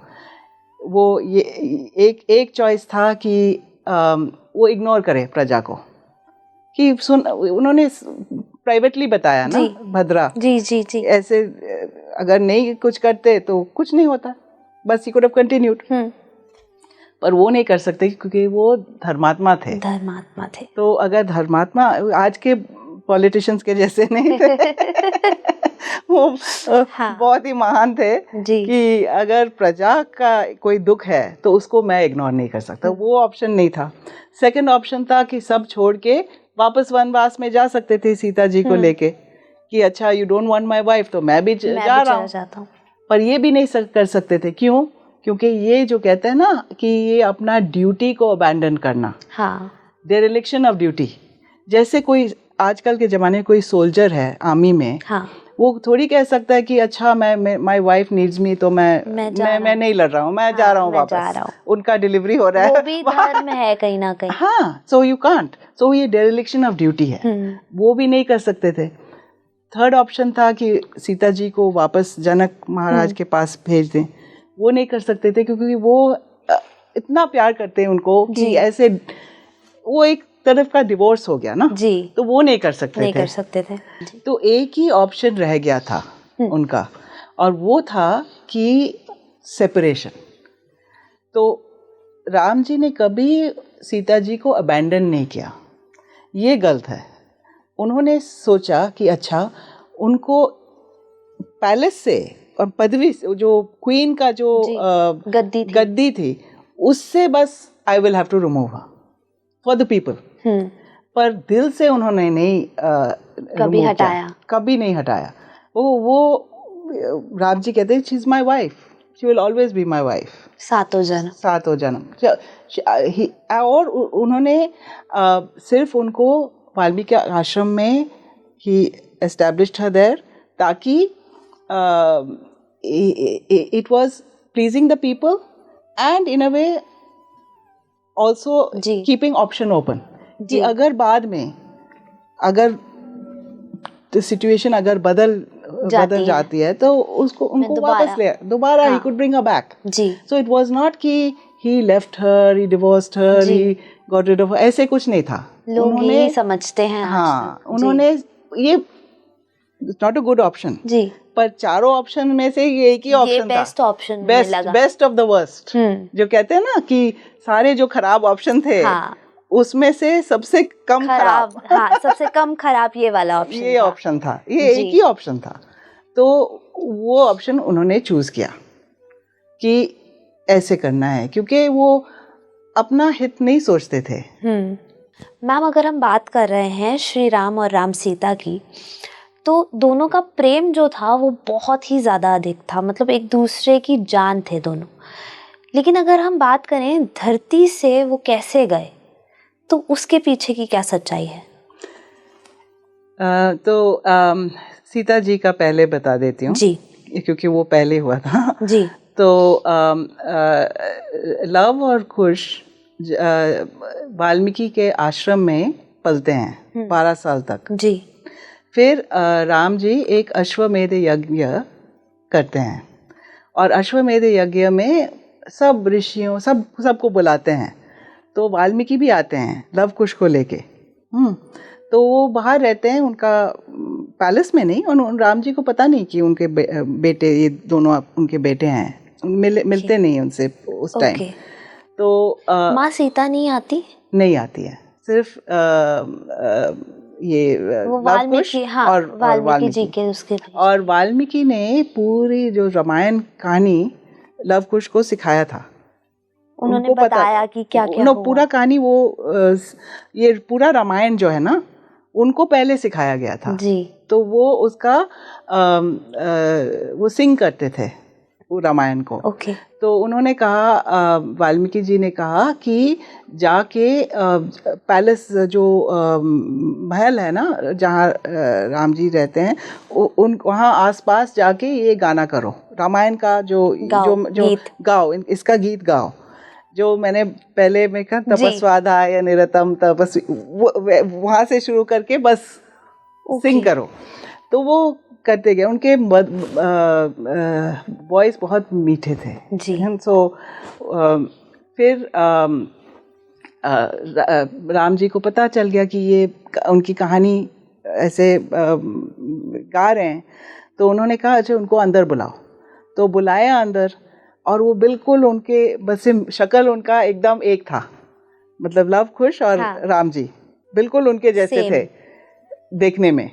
वो ये एक चॉइस था कि वो इग्नोर करे प्रजा को, कि उन्होंने प्राइवेटली बताया ना भद्रा जी जी जी, ऐसे अगर नहीं कुछ करते तो कुछ नहीं होता, बस ही कुड हैव कंटिन्यूड। पर वो नहीं कर सकते क्योंकि वो धर्मात्मा थे। तो अगर धर्मात्मा आज के पॉलिटिशियंस के जैसे नहीं थे वो बहुत ही महान थे कि अगर प्रजा का कोई दुख है तो उसको मैं इग्नोर नहीं कर सकता। वो ऑप्शन नहीं था। सेकंड ऑप्शन था कि सब छोड़ के वापस वनवास में जा सकते थे सीता जी को लेके, कि अच्छा you don't want my wife तो मैं भी जा रहा हूँ। पर ये भी नहीं कर सकते थे। क्यों? क्योंकि ये जो कहते हैं ना कि ये अपना ड्यूटी को अबैंडन करना, डेरिलेक्शन ऑफ ड्यूटी। जैसे कोई आजकल के ज़माने में कोई सोल्जर है आर्मी में, वो थोड़ी कह सकता है कि अच्छा मैं माय वाइफ नीड्स मी तो मैं नहीं लड़ रहा हूँ, मैं जा रहा हूँ वापस, उनका डिलीवरी हो रहा है, वो भी धर्म है कहीं ना कहीं। हाँ, सो यू कांट, सो ये डेरिलेक्शन ऑफ ड्यूटी है, वो भी नहीं कर सकते थे। थर्ड ऑप्शन था कि सीता जी को वापस जनक महाराज के पास भेज दें, वो नहीं कर सकते थे क्योंकि वो इतना प्यार करते हैं उनको कि ऐसे वो एक तरफ का डिवोर्स हो गया ना जी, तो वो नहीं कर सकते थे। तो एक ही ऑप्शन रह गया था उनका, और वो था कि सेपरेशन। तो राम जी ने कभी सीता जी को अबैंडन नहीं किया, ये गलत है। उन्होंने सोचा कि अच्छा उनको पैलेस से और पदवी जो क्वीन का जो गद्दी थी उससे बस I will have to remove for the people. पर दिल से उन्होंने नहीं कभी नहीं हटाया। वो राम जी कहते हैं she is my wife, she will always be my wife, सातों जन्म। और उन्होंने सिर्फ उनको वाल्मीकि आश्रम में ही एस्टैब्लिश्ड हर देयर ताकि it was pleasing the people and in a way also keeping option open कि अगर बाद में अगर सिचुएशन अगर बदल जाती है तो उनको वापस ले दोबारा he could bring her back. So it was not कि he left her, he divorced her, he got rid of her, ऐसे कुछ नहीं था. लोग यही समझते हैं. हाँ, उन्होंने ये not a good option. जी. पर चारों ऑप्शन में से ये एक ही ऑप्शन था. Best option best of the worst. जो कहते हैं ना कि सारे जो खराब ऑप्शन थे उसमें से सबसे कम खराब. हाँ, सबसे कम खराब ये वाला ऑप्शन. ये ऑप्शन था. ये एक ही ऑप्शन था. तो वो ऑप्शन उन्होंने चूज किया कि ऐसे करना है क्योंकि वो अपना हित नहीं सोचते थे. मैम, अगर हम बात कर रहे हैं श्री राम और राम सीता की, तो दोनों का प्रेम जो था वो बहुत ही ज़्यादा अधिक था. मतलब एक दूसरे की जान थे दोनों. लेकिन अगर हम बात करें धरती से वो कैसे गए, तो उसके पीछे की क्या सच्चाई है? तो सीता जी का पहले बता देती हूँ जी, क्योंकि वो पहले हुआ था जी. तो लव और कुश वाल्मीकि के आश्रम में पलते हैं 12 साल तक जी. फिर राम जी एक अश्वमेध यज्ञ करते हैं और अश्वमेध यज्ञ में सब ऋषियों सबको बुलाते हैं. तो वाल्मीकि भी आते हैं लव कुश को लेके. तो वो बाहर रहते हैं उनका पैलेस में नहीं, और राम जी को पता नहीं कि उनके बेटे, ये दोनों उनके बेटे हैं. मिलते नहीं उनसे उस टाइम. तो माँ सीता नहीं आती है. सिर्फ ये वाल्मीकि और वाल्मीकि जी के उसके. और वाल्मीकि ने पूरी जो रामायण कहानी लव कुश को सिखाया था. उन्होंने बताया कि क्या हुआ. पूरा कहानी वो ये पूरा रामायण जो है ना उनको पहले सिखाया गया था जी. तो वो उसका वो सिंग करते थे वो रामायण को. ओके. तो उन्होंने कहा, वाल्मीकि जी ने कहा कि जाके पैलेस जो महल है ना जहाँ राम जी रहते हैं वहाँ आसपास जाके ये गाना करो, रामायण का जो गाओ, इसका गीत गाओ. जो मैंने पहले में कहा तपस्वाधाय निरतम तपस्वी, वहाँ से शुरू करके बस सिंग करो. तो वो करते गए. उनके वॉइस बहुत मीठे थे जी. सो फिर राम जी को पता चल गया कि ये उनकी कहानी ऐसे गा रहे हैं. तो उन्होंने कहा अच्छा उनको अंदर बुलाओ. तो बुलाया अंदर, और वो बिल्कुल उनके बस शक्ल उनका एकदम एक था. मतलब लव कुश और राम जी बिल्कुल उनके जैसे थे देखने में.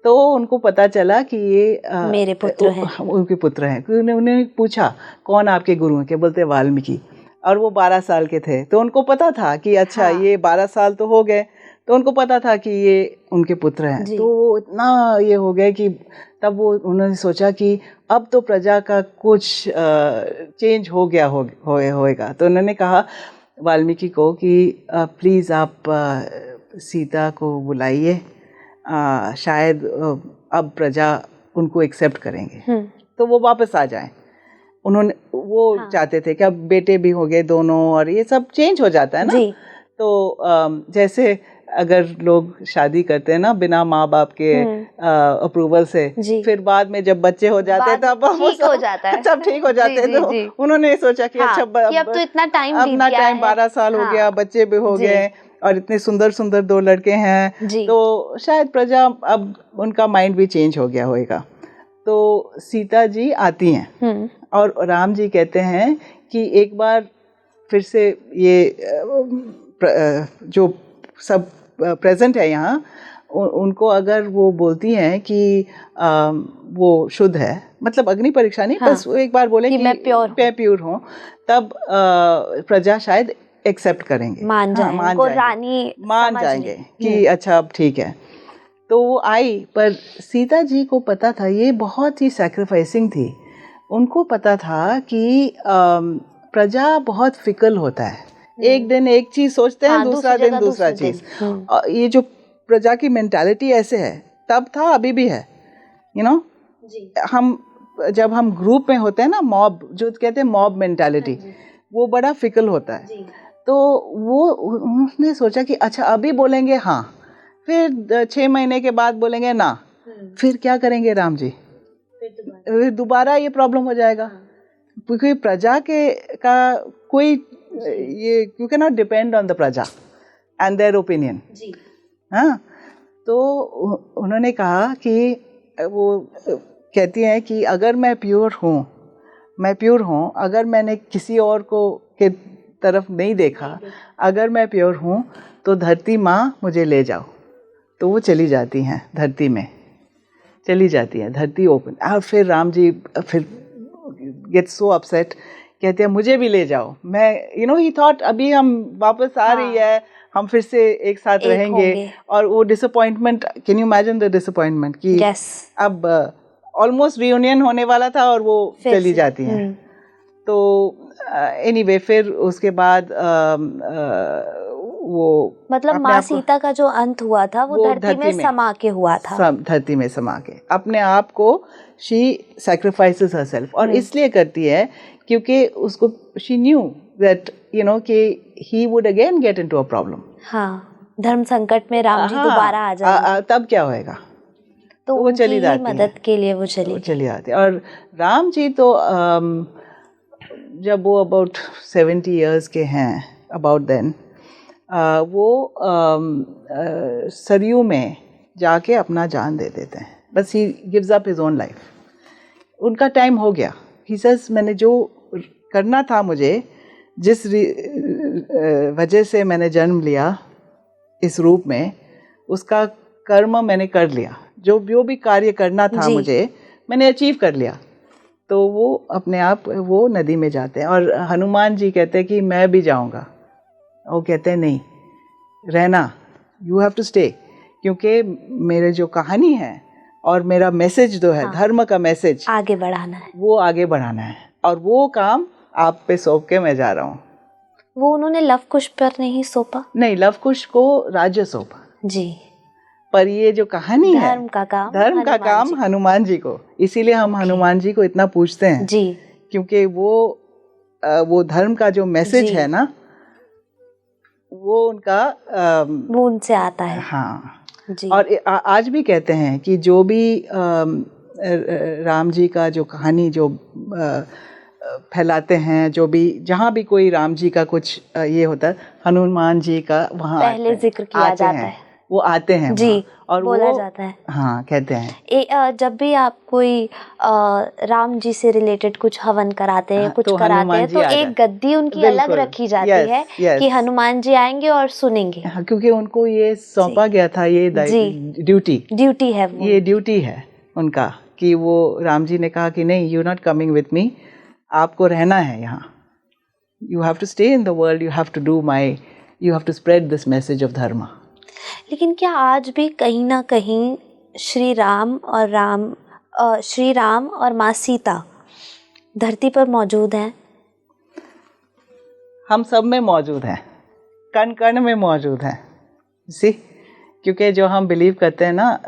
तो उनको पता चला कि ये मेरे पुत्र हैं, उनके पुत्र हैं. उन्होंने पूछा कौन आपके गुरु हैं? क्या बोलते वाल्मीकि. और वो 12 साल के थे. तो उनको पता था कि अच्छा ये 12 साल तो हो गए. तो उनको पता था कि ये उनके पुत्र हैं. तो इतना ये हो गया कि तब वो उन्होंने सोचा कि अब तो प्रजा का कुछ चेंज हो गया होएगा. तो उन्होंने कहा वाल्मीकि को कि प्लीज़ आप सीता को बुलाइए, शायद अब प्रजा उनको एक्सेप्ट करेंगे तो वो वापस आ जाएं. उन्होंने वो चाहते थे कि अब बेटे भी हो गए दोनों और ये सब चेंज हो जाता है ना जी. तो जैसे अगर लोग शादी करते हैं ना बिना माँ बाप के अप्रूवल से, फिर बाद में जब बच्चे हो जाते हैं तब सब ठीक हो जाते हैं. तो उन्होंने सोचा कि अच्छा अब तो इतना टाइम 12 साल हो गया, बच्चे भी हो गए और इतने सुंदर सुंदर 2 लड़के हैं. तो शायद प्रजा अब उनका माइंड भी चेंज हो गया होगा. तो सीता जी आती हैं और राम जी कहते हैं कि एक बार फिर से ये जो सब प्रेजेंट है यहाँ उनको अगर वो बोलती हैं कि वो शुद्ध है, मतलब अग्नि परीक्षा नहीं, बस एक बार बोले कि मैं प्योर हूँ, तब प्रजा शायद एक्सेप्ट करेंगे, मान जाएंगे कि अच्छा अब ठीक है. तो वो आई, पर सीता जी को पता था ये बहुत ही सैक्रिफाइसिंग थी। उनको पता था कि प्रजा बहुत फिकल होता है, एक दिन एक चीज सोचते हैं, दूसरा दिन दूसरा चीज। ये जो प्रजा की मेंटालिटी ऐसे है, तब था अभी भी है, यू नो। हम जब हम ग्रुप में होते हैं ना, मॉब जो कहते हैं मॉब मेंटालिटी, वो बड़ा फिकल होता है। तो वो उसने सोचा कि अच्छा अभी बोलेंगे हाँ, फिर 6 महीने के बाद बोलेंगे ना, फिर क्या करेंगे राम जी, फिर दोबारा ये प्रॉब्लम हो जाएगा। क्योंकि प्रजा के का कोई ये, you can not depend on the प्रजा एंड देयर ओपिनियन। हाँ, तो उन्होंने कहा कि वो कहती हैं कि अगर मैं प्योर हूँ, अगर मैंने किसी और को के तरफ नहीं देखा, अगर मैं प्योर हूँ तो धरती माँ मुझे ले जाओ। तो वो चली जाती हैं धरती में, चली जाती है, धरती ओपन। और फिर राम जी फिर गेट सो अपसेट, कहते हैं मुझे भी ले जाओ। मैं ही थॉट अभी हम वापस आ रही है, हम फिर से एक साथ रहेंगे। और वो disappointment, can you imagine the disappointment कि अब ऑलमोस्ट रियूनियन होने वाला था और वो चली जाती हैं। तो एनीवे फिर उसके बाद वो मतलब माँ सीता का जो अंत हुआ था वो धरती में समा के हुआ था, धरती में समा के अपने आप को शी सैक्रिफाइसेस हरसेल्फ। और इसलिए करती है क्योंकि उसको शी न्यू दैट कि he would again get into a problem. हाँ, धर्म संकट में राम जी दोबारा आ जाएंगे, तब क्या होएगा। तो वो चली जाती है, मदद के लिए वो चली आती। और राम जी तो जब वो अबाउट 70 years के हैं, अबाउट देन वो सरयू में जाके अपना जान दे देते हैं। बस he gives up his own life. उनका टाइम हो गया। ही सेज मैंने जो करना था, मुझे जिस वजह से मैंने जन्म लिया इस रूप में, उसका कर्म मैंने कर लिया। जो भी कार्य करना था मुझे, मैंने अचीव कर लिया। तो वो अपने आप वो नदी में जाते हैं। और हनुमान जी कहते हैं कि मैं भी जाऊंगा। वो कहते हैं नहीं, रहना, यू हैव टू स्टे, क्योंकि मेरे जो कहानी है और मेरा मैसेज जो है, धर्म का मैसेज आगे बढ़ाना है, वो आगे बढ़ाना है। और वो काम आप पे सौंप के मैं जा रहा हूँ। वो उन्होंने लव कुश पर नहीं सौंपा? नहीं, लव कुश को राज्य सौंपा जी, पर ये जो कहानी है, धर्म का काम हनुमान जी को। इसीलिए हम हनुमान जी को इतना पूछते हैं जी, क्योंकि वो धर्म का जो मैसेज है ना, वो उनका वो उनसे आता है। हाँ जी। और आज भी कहते हैं कि जो भी राम जी का जो कहानी जो फैलाते हैं, जो भी जहाँ भी कोई राम जी का कुछ ये होता है, हनुमान जी का वहाँ पहले जिक्र किया जाता है, वो आते हैं जी, और बोला जाता है। हाँ, कहते हैं जब भी आप कोई राम जी से रिलेटेड कुछ हवन कराते हैं, कुछ कराते हैं, तो एक गद्दी उनकी अलग रखी जाती है कि हनुमान जी आएंगे और सुनेंगे। हाँ, क्योंकि उनको ये सौंपा गया था, ये ड्यूटी है, ये ड्यूटी है उनका कि वो राम जी ने कहा कि नहीं, you not coming with me, आपको रहना है यहाँ, you have to stay in the world, you have to spread this message of dharma. लेकिन क्या आज भी कहीं ना कहीं श्री राम और माँ सीता धरती पर मौजूद हैं? हम सब में मौजूद हैं, कण कण में मौजूद हैं। क्योंकि जो हम बिलीव करते हैं ना,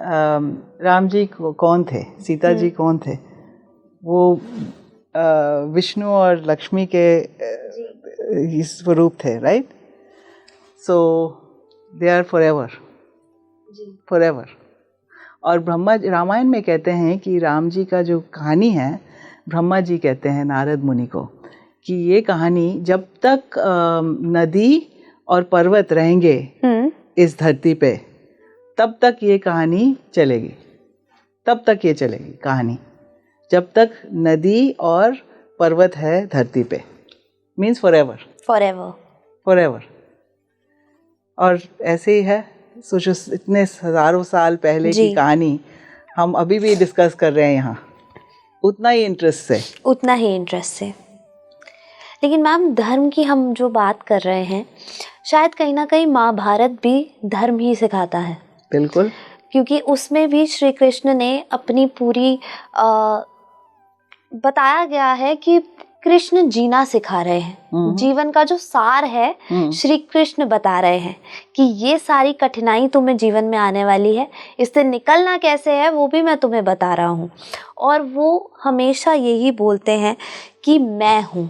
राम जी कौन थे, सीता जी कौन थे, वो विष्णु और लक्ष्मी के स्वरूप थे, right? So they are forever. और रामायण में कहते हैं कि राम जी का जो कहानी है, ब्रह्मा जी कहते हैं नारद मुनि को कि ये कहानी जब तक नदी और पर्वत रहेंगे इस धरती पे, तब तक ये कहानी चलेगी, तब तक ये चलेगी कहानी, जब तक नदी और पर्वत है धरती पे, मीन्स फॉरएवर। और ऐसे ही है, सोचो इतने हजारों साल पहले की कहानी हम अभी भी डिस्कस कर रहे हैं यहाँ, उतना ही इंटरेस्ट से। लेकिन मैम, धर्म की हम जो बात कर रहे हैं, शायद कहीं ना कहीं महाभारत भी धर्म ही सिखाता है। बिल्कुल, क्योंकि उसमें भी श्री कृष्ण ने अपनी पूरी बताया गया है कि कृष्ण जीना सिखा रहे हैं, जीवन का जो सार है श्री कृष्ण बता रहे हैं कि ये सारी कठिनाई तुम्हें जीवन में आने वाली है, इससे निकलना कैसे है वो भी मैं तुम्हें बता रहा हूँ। और वो हमेशा यही बोलते हैं कि मैं हूँ।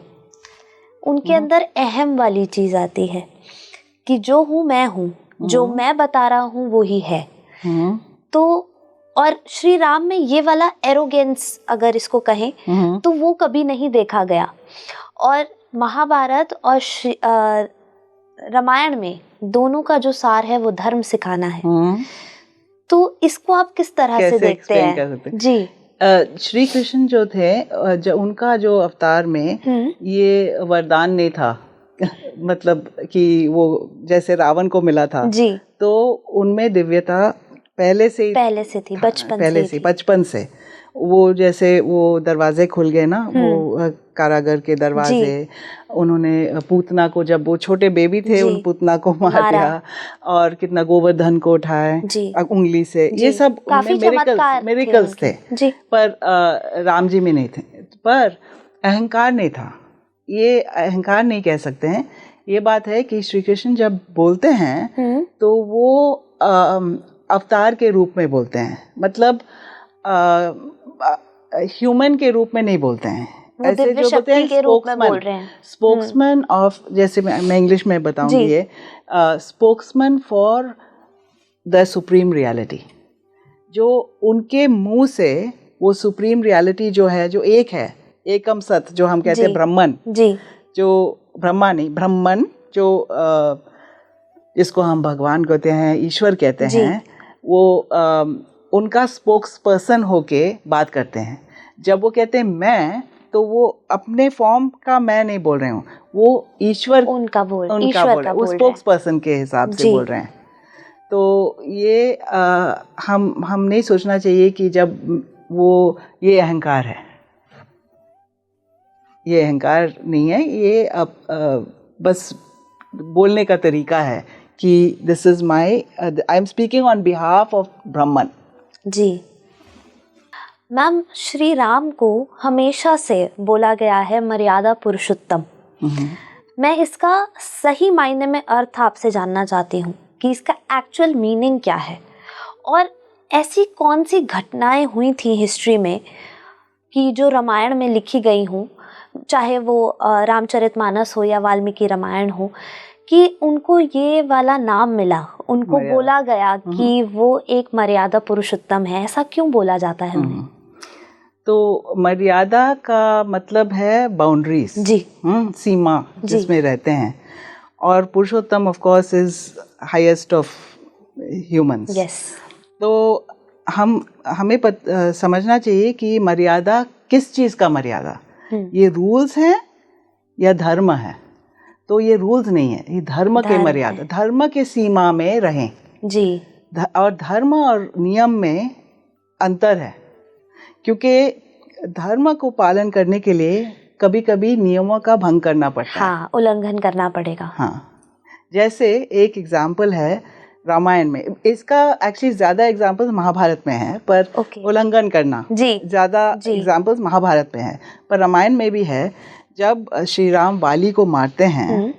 उनके अंदर अहम वाली चीज आती है कि जो हूँ मैं हूँ, जो मैं बता रहा हूँ वो ही है। तो और श्री राम में ये वाला एरोगेंस अगर इसको कहें तो वो कभी नहीं देखा गया। और महाभारत और रामायण में दोनों का जो सार है वो धर्म सिखाना है। तो इसको आप किस तरह से देखते हैं? जी, श्री कृष्ण जो थे, उनका जो अवतार में ये वरदान नहीं था मतलब कि वो जैसे रावण को मिला था जी, तो उनमें दिव्यता पहले से थी, बचपन से वो जैसे वो दरवाजे खुल गए ना, वो कारागर के दरवाजे, उन्होंने पूतना को, जब वो छोटे बेबी थे उन पूतना को मार दिया और कितना गोवर्धन को उठाए उंगली से, ये सब मिरेकल्स थे पर राम जी में नहीं थे। पर अहंकार नहीं था, ये अहंकार नहीं कह सकते हैं। ये बात है कि श्री कृष्ण जब बोलते हैं तो वो अवतार के रूप में बोलते हैं, मतलब ह्यूमन के रूप में नहीं बोलते हैं। ऐसे जो बोलते हैं स्पोक्समैन ऑफ, जैसे मैं इंग्लिश में बताऊंगी, ये spokesman for the supreme reality, जो उनके मुंह से वो सुप्रीम रियलिटी जो है, जो एक है, एकम सत, जो हम कहते हैं ब्रह्मन, जो ब्रह्मा नहीं, ब्रह्मन, जो जिसको हम भगवान कहते हैं, ईश्वर कहते हैं, वो उनका स्पोक्स पर्सन होके बात करते हैं। जब वो कहते हैं मैं, तो वो अपने फॉर्म का मैं नहीं बोल रहे हूँ, वो ईश्वर उनका बोल रहे हैं, वो स्पोक्स पर्सन के हिसाब से बोल रहे हैं। तो ये हम नहीं सोचना चाहिए कि जब वो, ये अहंकार है, ये अहंकार नहीं है, ये बस बोलने का तरीका है कि this is my, I am speaking on behalf of Brahman. जी मैम, श्री राम को हमेशा से बोला गया है मर्यादा पुरुषोत्तम। मैं इसका सही मायने में अर्थ आपसे जानना चाहती हूँ कि इसका एक्चुअल मीनिंग क्या है, और ऐसी कौन सी घटनाएं हुई थी हिस्ट्री में कि जो रामायण में लिखी गई हूँ, चाहे वो रामचरितमानस हो या वाल्मीकि रामायण हो, कि उनको ये वाला नाम मिला, उनको बोला गया कि वो एक मर्यादा पुरुषोत्तम है। ऐसा क्यों बोला जाता है उन्हें? तो मर्यादा का मतलब है बाउंड्रीज, जी, सीमा जिसमें रहते हैं, और Purushottam of course is highest of humans. Yes. तो हमें समझना चाहिए कि मर्यादा किस चीज़ का मर्यादा, ये रूल्स हैं या धर्म है? तो ये रूल्स नहीं है, ये धर्म के मर्यादा, धर्म के सीमा में रहें जी। और धर्म और नियम में अंतर है, क्योंकि धर्म को पालन करने के लिए कभी कभी नियमों का भंग करना पड़ता है। हाँ, उल्लंघन करना पड़ेगा। हाँ, जैसे एक एग्जाम्पल है रामायण में, इसका एक्चुअली ज़्यादा एग्जाम्पल्स महाभारत में है, पर उल्लंघन करना ज़्यादा एग्जाम्पल्स महाभारत में है, पर रामायण में भी है। जब श्री राम वाली को मारते हैं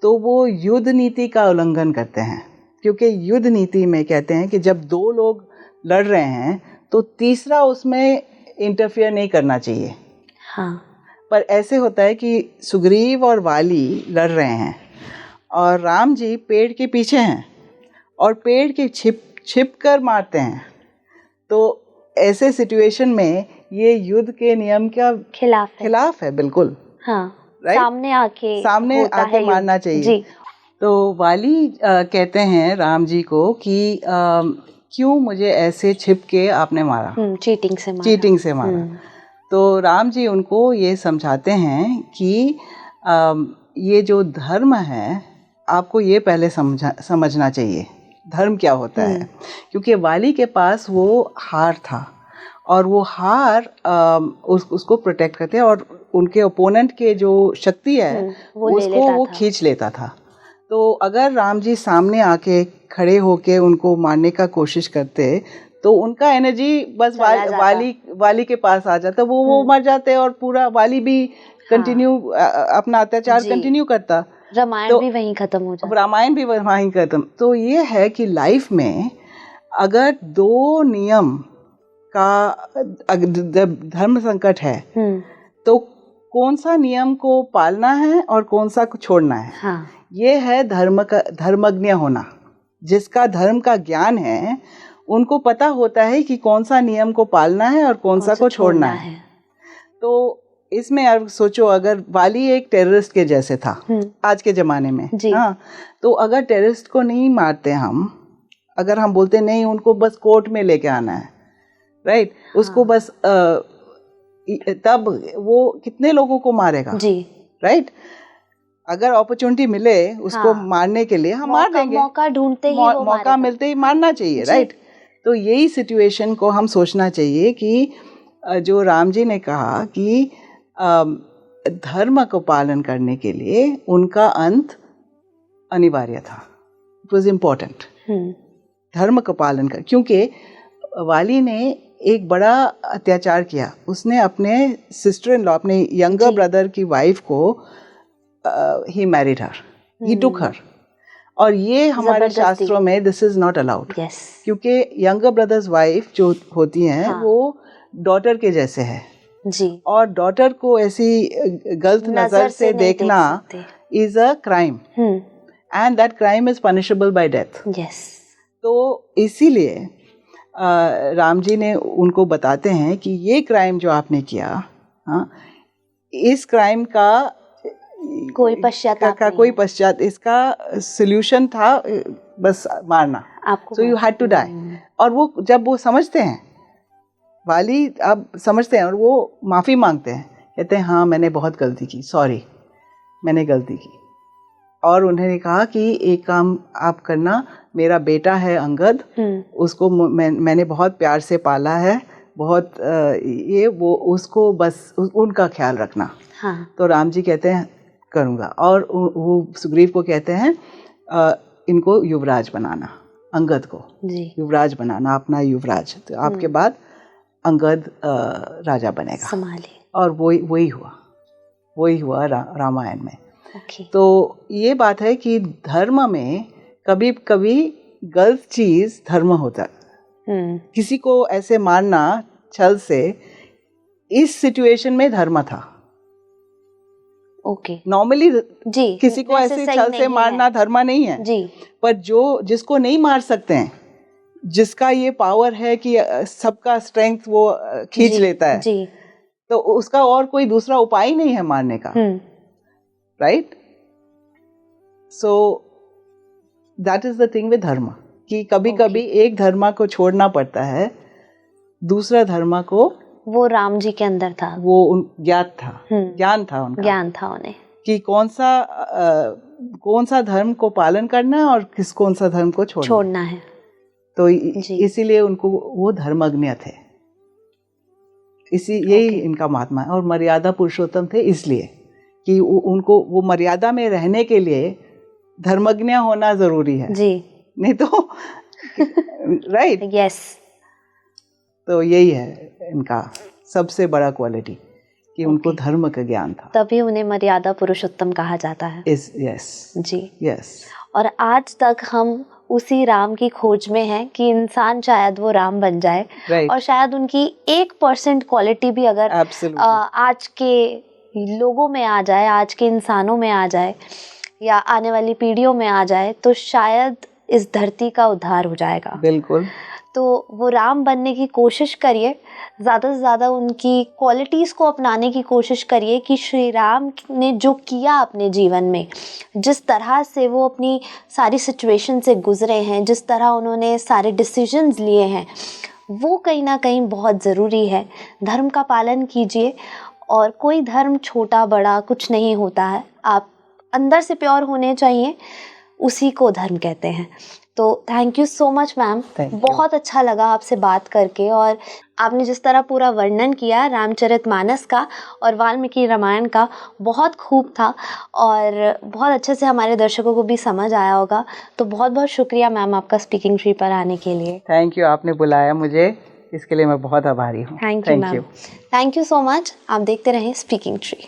तो वो युद्ध नीति का उल्लंघन करते हैं, क्योंकि युद्ध नीति में कहते हैं कि जब दो लोग लड़ रहे हैं तो तीसरा उसमें इंटरफियर नहीं करना चाहिए। हाँ। पर ऐसे होता है कि सुग्रीव और वाली लड़ रहे हैं और राम जी पेड़ के पीछे हैं और पेड़ के छिप कर मारते हैं। तो ऐसे सिचुएशन में ये युद्ध के नियम का खिलाफ है बिल्कुल। हाँ, राइट? सामने आके मारना चाहिए जी। तो वाली कहते हैं राम जी को कि क्यों मुझे ऐसे छिप के आपने मारा, चीटिंग से मारा। तो राम जी उनको ये समझाते हैं कि ये जो धर्म है आपको ये पहले समझना चाहिए, धर्म क्या होता है। क्योंकि वाली के पास वो हार था और वो हार उसको प्रोटेक्ट करते हैं, और उनके ओपोनेंट के जो शक्ति है उसको वो खींच लेता था। तो अगर राम जी सामने आके खड़े होके उनको मारने का कोशिश करते तो उनका एनर्जी बस वाली के पास आ जाता, वो मर जाते और पूरा वाली भी कंटिन्यू अपना अत्याचार कंटिन्यू करता, रामायण भी वहीं खत्म हो जाता, रामायण भी वहीं खत्म। तो ये है कि लाइफ में अगर दो नियम का धर्म संकट है तो कौन सा नियम को पालना है और कौन सा को छोड़ना है। हाँ। ये है धर्मज्ञ होना। जिसका धर्म का ज्ञान है उनको पता होता है कि कौन सा नियम को पालना है और कौन सा को छोड़ना है। तो इसमें अब सोचो, अगर वाली एक टेररिस्ट के जैसे था आज के जमाने में, हाँ, तो अगर टेररिस्ट को नहीं मारते हम, अगर हम बोलते नहीं उनको बस कोर्ट में लेके आना है, राइट, उसको बस तब वो कितने लोगों को मारेगा जी, राइट। अगर अपॉर्चुनिटी मिले उसको मारने के लिए हम मार देंगे, मौका ढूंढते ही मौका मिलते ही मारना चाहिए, राइट। तो यही सिचुएशन को हम सोचना चाहिए कि जो राम जी ने कहा कि धर्म को पालन करने के लिए उनका अंत अनिवार्य था, इट वॉज इम्पोर्टेंट धर्म का पालन कर, क्योंकि वाली ने एक बड़ा अत्याचार किया। उसने अपने सिस्टर इन लॉ, अपने यंगर ब्रदर की वाइफ को ही मैरिड हर, ही टुक हर, और ये हमारे शास्त्रों में दिस इज नॉट अलाउड, क्योंकि यंगर ब्रदर्स वाइफ जो होती हैं वो डॉटर के जैसे है जी, और डॉटर को ऐसी गलत नजर से देखना is a crime and that crime is punishable bye death. तो इसीलिए राम जी ने उनको बताते हैं कि ये क्राइम जो आपने किया, हाँ, इस क्राइम का कोई पश्चाताप इसका सोल्यूशन था बस मारना, so you had to die. और वो जब वो समझते हैं, वाली अब समझते हैं और वो माफ़ी मांगते हैं, कहते हैं हाँ मैंने बहुत गलती की, सॉरी मैंने गलती की। और उन्होंने कहा कि एक काम आप करना, मेरा बेटा है अंगद, उसको मैंने बहुत प्यार से पाला है, बहुत ये वो उसको बस उनका ख्याल रखना। हाँ। तो राम जी कहते हैं करूँगा, और वो सुग्रीव को कहते हैं इनको युवराज बनाना, अंगद को युवराज बनाना, अपना युवराज, तो आपके बाद अंगद राजा बनेगा। संभाले। और वही हुआ रामायण में। तो ये बात है कि धर्म में कभी कभी गलत चीज धर्म होता है। किसी को ऐसे मारना छल से इस सिचुएशन में धर्म था। नॉर्मली किसी को ऐसे छल से मारना धर्म नहीं है जी। पर जिसको नहीं मार सकते हैं, जिसका ये पावर है कि सबका स्ट्रेंथ वो खींच लेता है जी, तो उसका और कोई दूसरा उपाय नहीं है मारने का, right. So that is the thing with धर्म, कि कभी कभी एक धर्म को छोड़ना पड़ता है, दूसरा धर्म को, वो राम जी के अंदर था, वो ज्ञान था उन्हें कि कौन सा धर्म को पालन करना है और कौन सा धर्म को छोड़ना है। तो इसीलिए उनको वो धर्मज्ञ थे, यही इनका महात्मा है। और मर्यादा पुरुषोत्तम थे इसलिए कि उनको वो मर्यादा में रहने के लिए धर्मज्ञ होना जरूरी है जी, नहीं तो राइट यस। तो यही है इनका सबसे बड़ा क्वालिटी कि उनको धर्म का ज्ञान था, तभी उन्हें मर्यादा पुरुषोत्तम कहा जाता है। यस जी यस। और आज तक हम उसी राम की खोज में हैं कि इंसान शायद वो राम बन जाए, और शायद उनकी 1% क्वालिटी भी अगर आज के लोगों में आ जाए, आज के इंसानों में आ जाए, या आने वाली पीढ़ियों में आ जाए, तो शायद इस धरती का उद्धार हो जाएगा। बिल्कुल। तो वो राम बनने की कोशिश करिए, ज़्यादा से ज़्यादा उनकी क्वालिटीज़ को अपनाने की कोशिश करिए कि श्री राम ने जो किया अपने जीवन में, जिस तरह से वो अपनी सारी सिचुएशन से गुजरे हैं, जिस तरह उन्होंने सारे डिसीजंस लिए हैं, वो कहीं ना कहीं बहुत ज़रूरी है। धर्म का पालन कीजिए, और कोई धर्म छोटा बड़ा कुछ नहीं होता है, आप अंदर से प्योर होने चाहिए, उसी को धर्म कहते हैं। तो thank you so much ma'am, बहुत अच्छा लगा आपसे बात करके। और आपने जिस तरह पूरा वर्णन किया रामचरितमानस का और वाल्मीकि रामायण का, बहुत खूब था और बहुत अच्छे से हमारे दर्शकों को भी समझ आया होगा। तो बहुत बहुत शुक्रिया मैम आपका स्पीकिंग ट्री पर आने के लिए। थैंक यू, आपने बुलाया मुझे, इसके लिए मैं बहुत आभारी हूँ। Thank you ma'am, thank you so much. आप देखते रहें स्पीकिंग ट्री।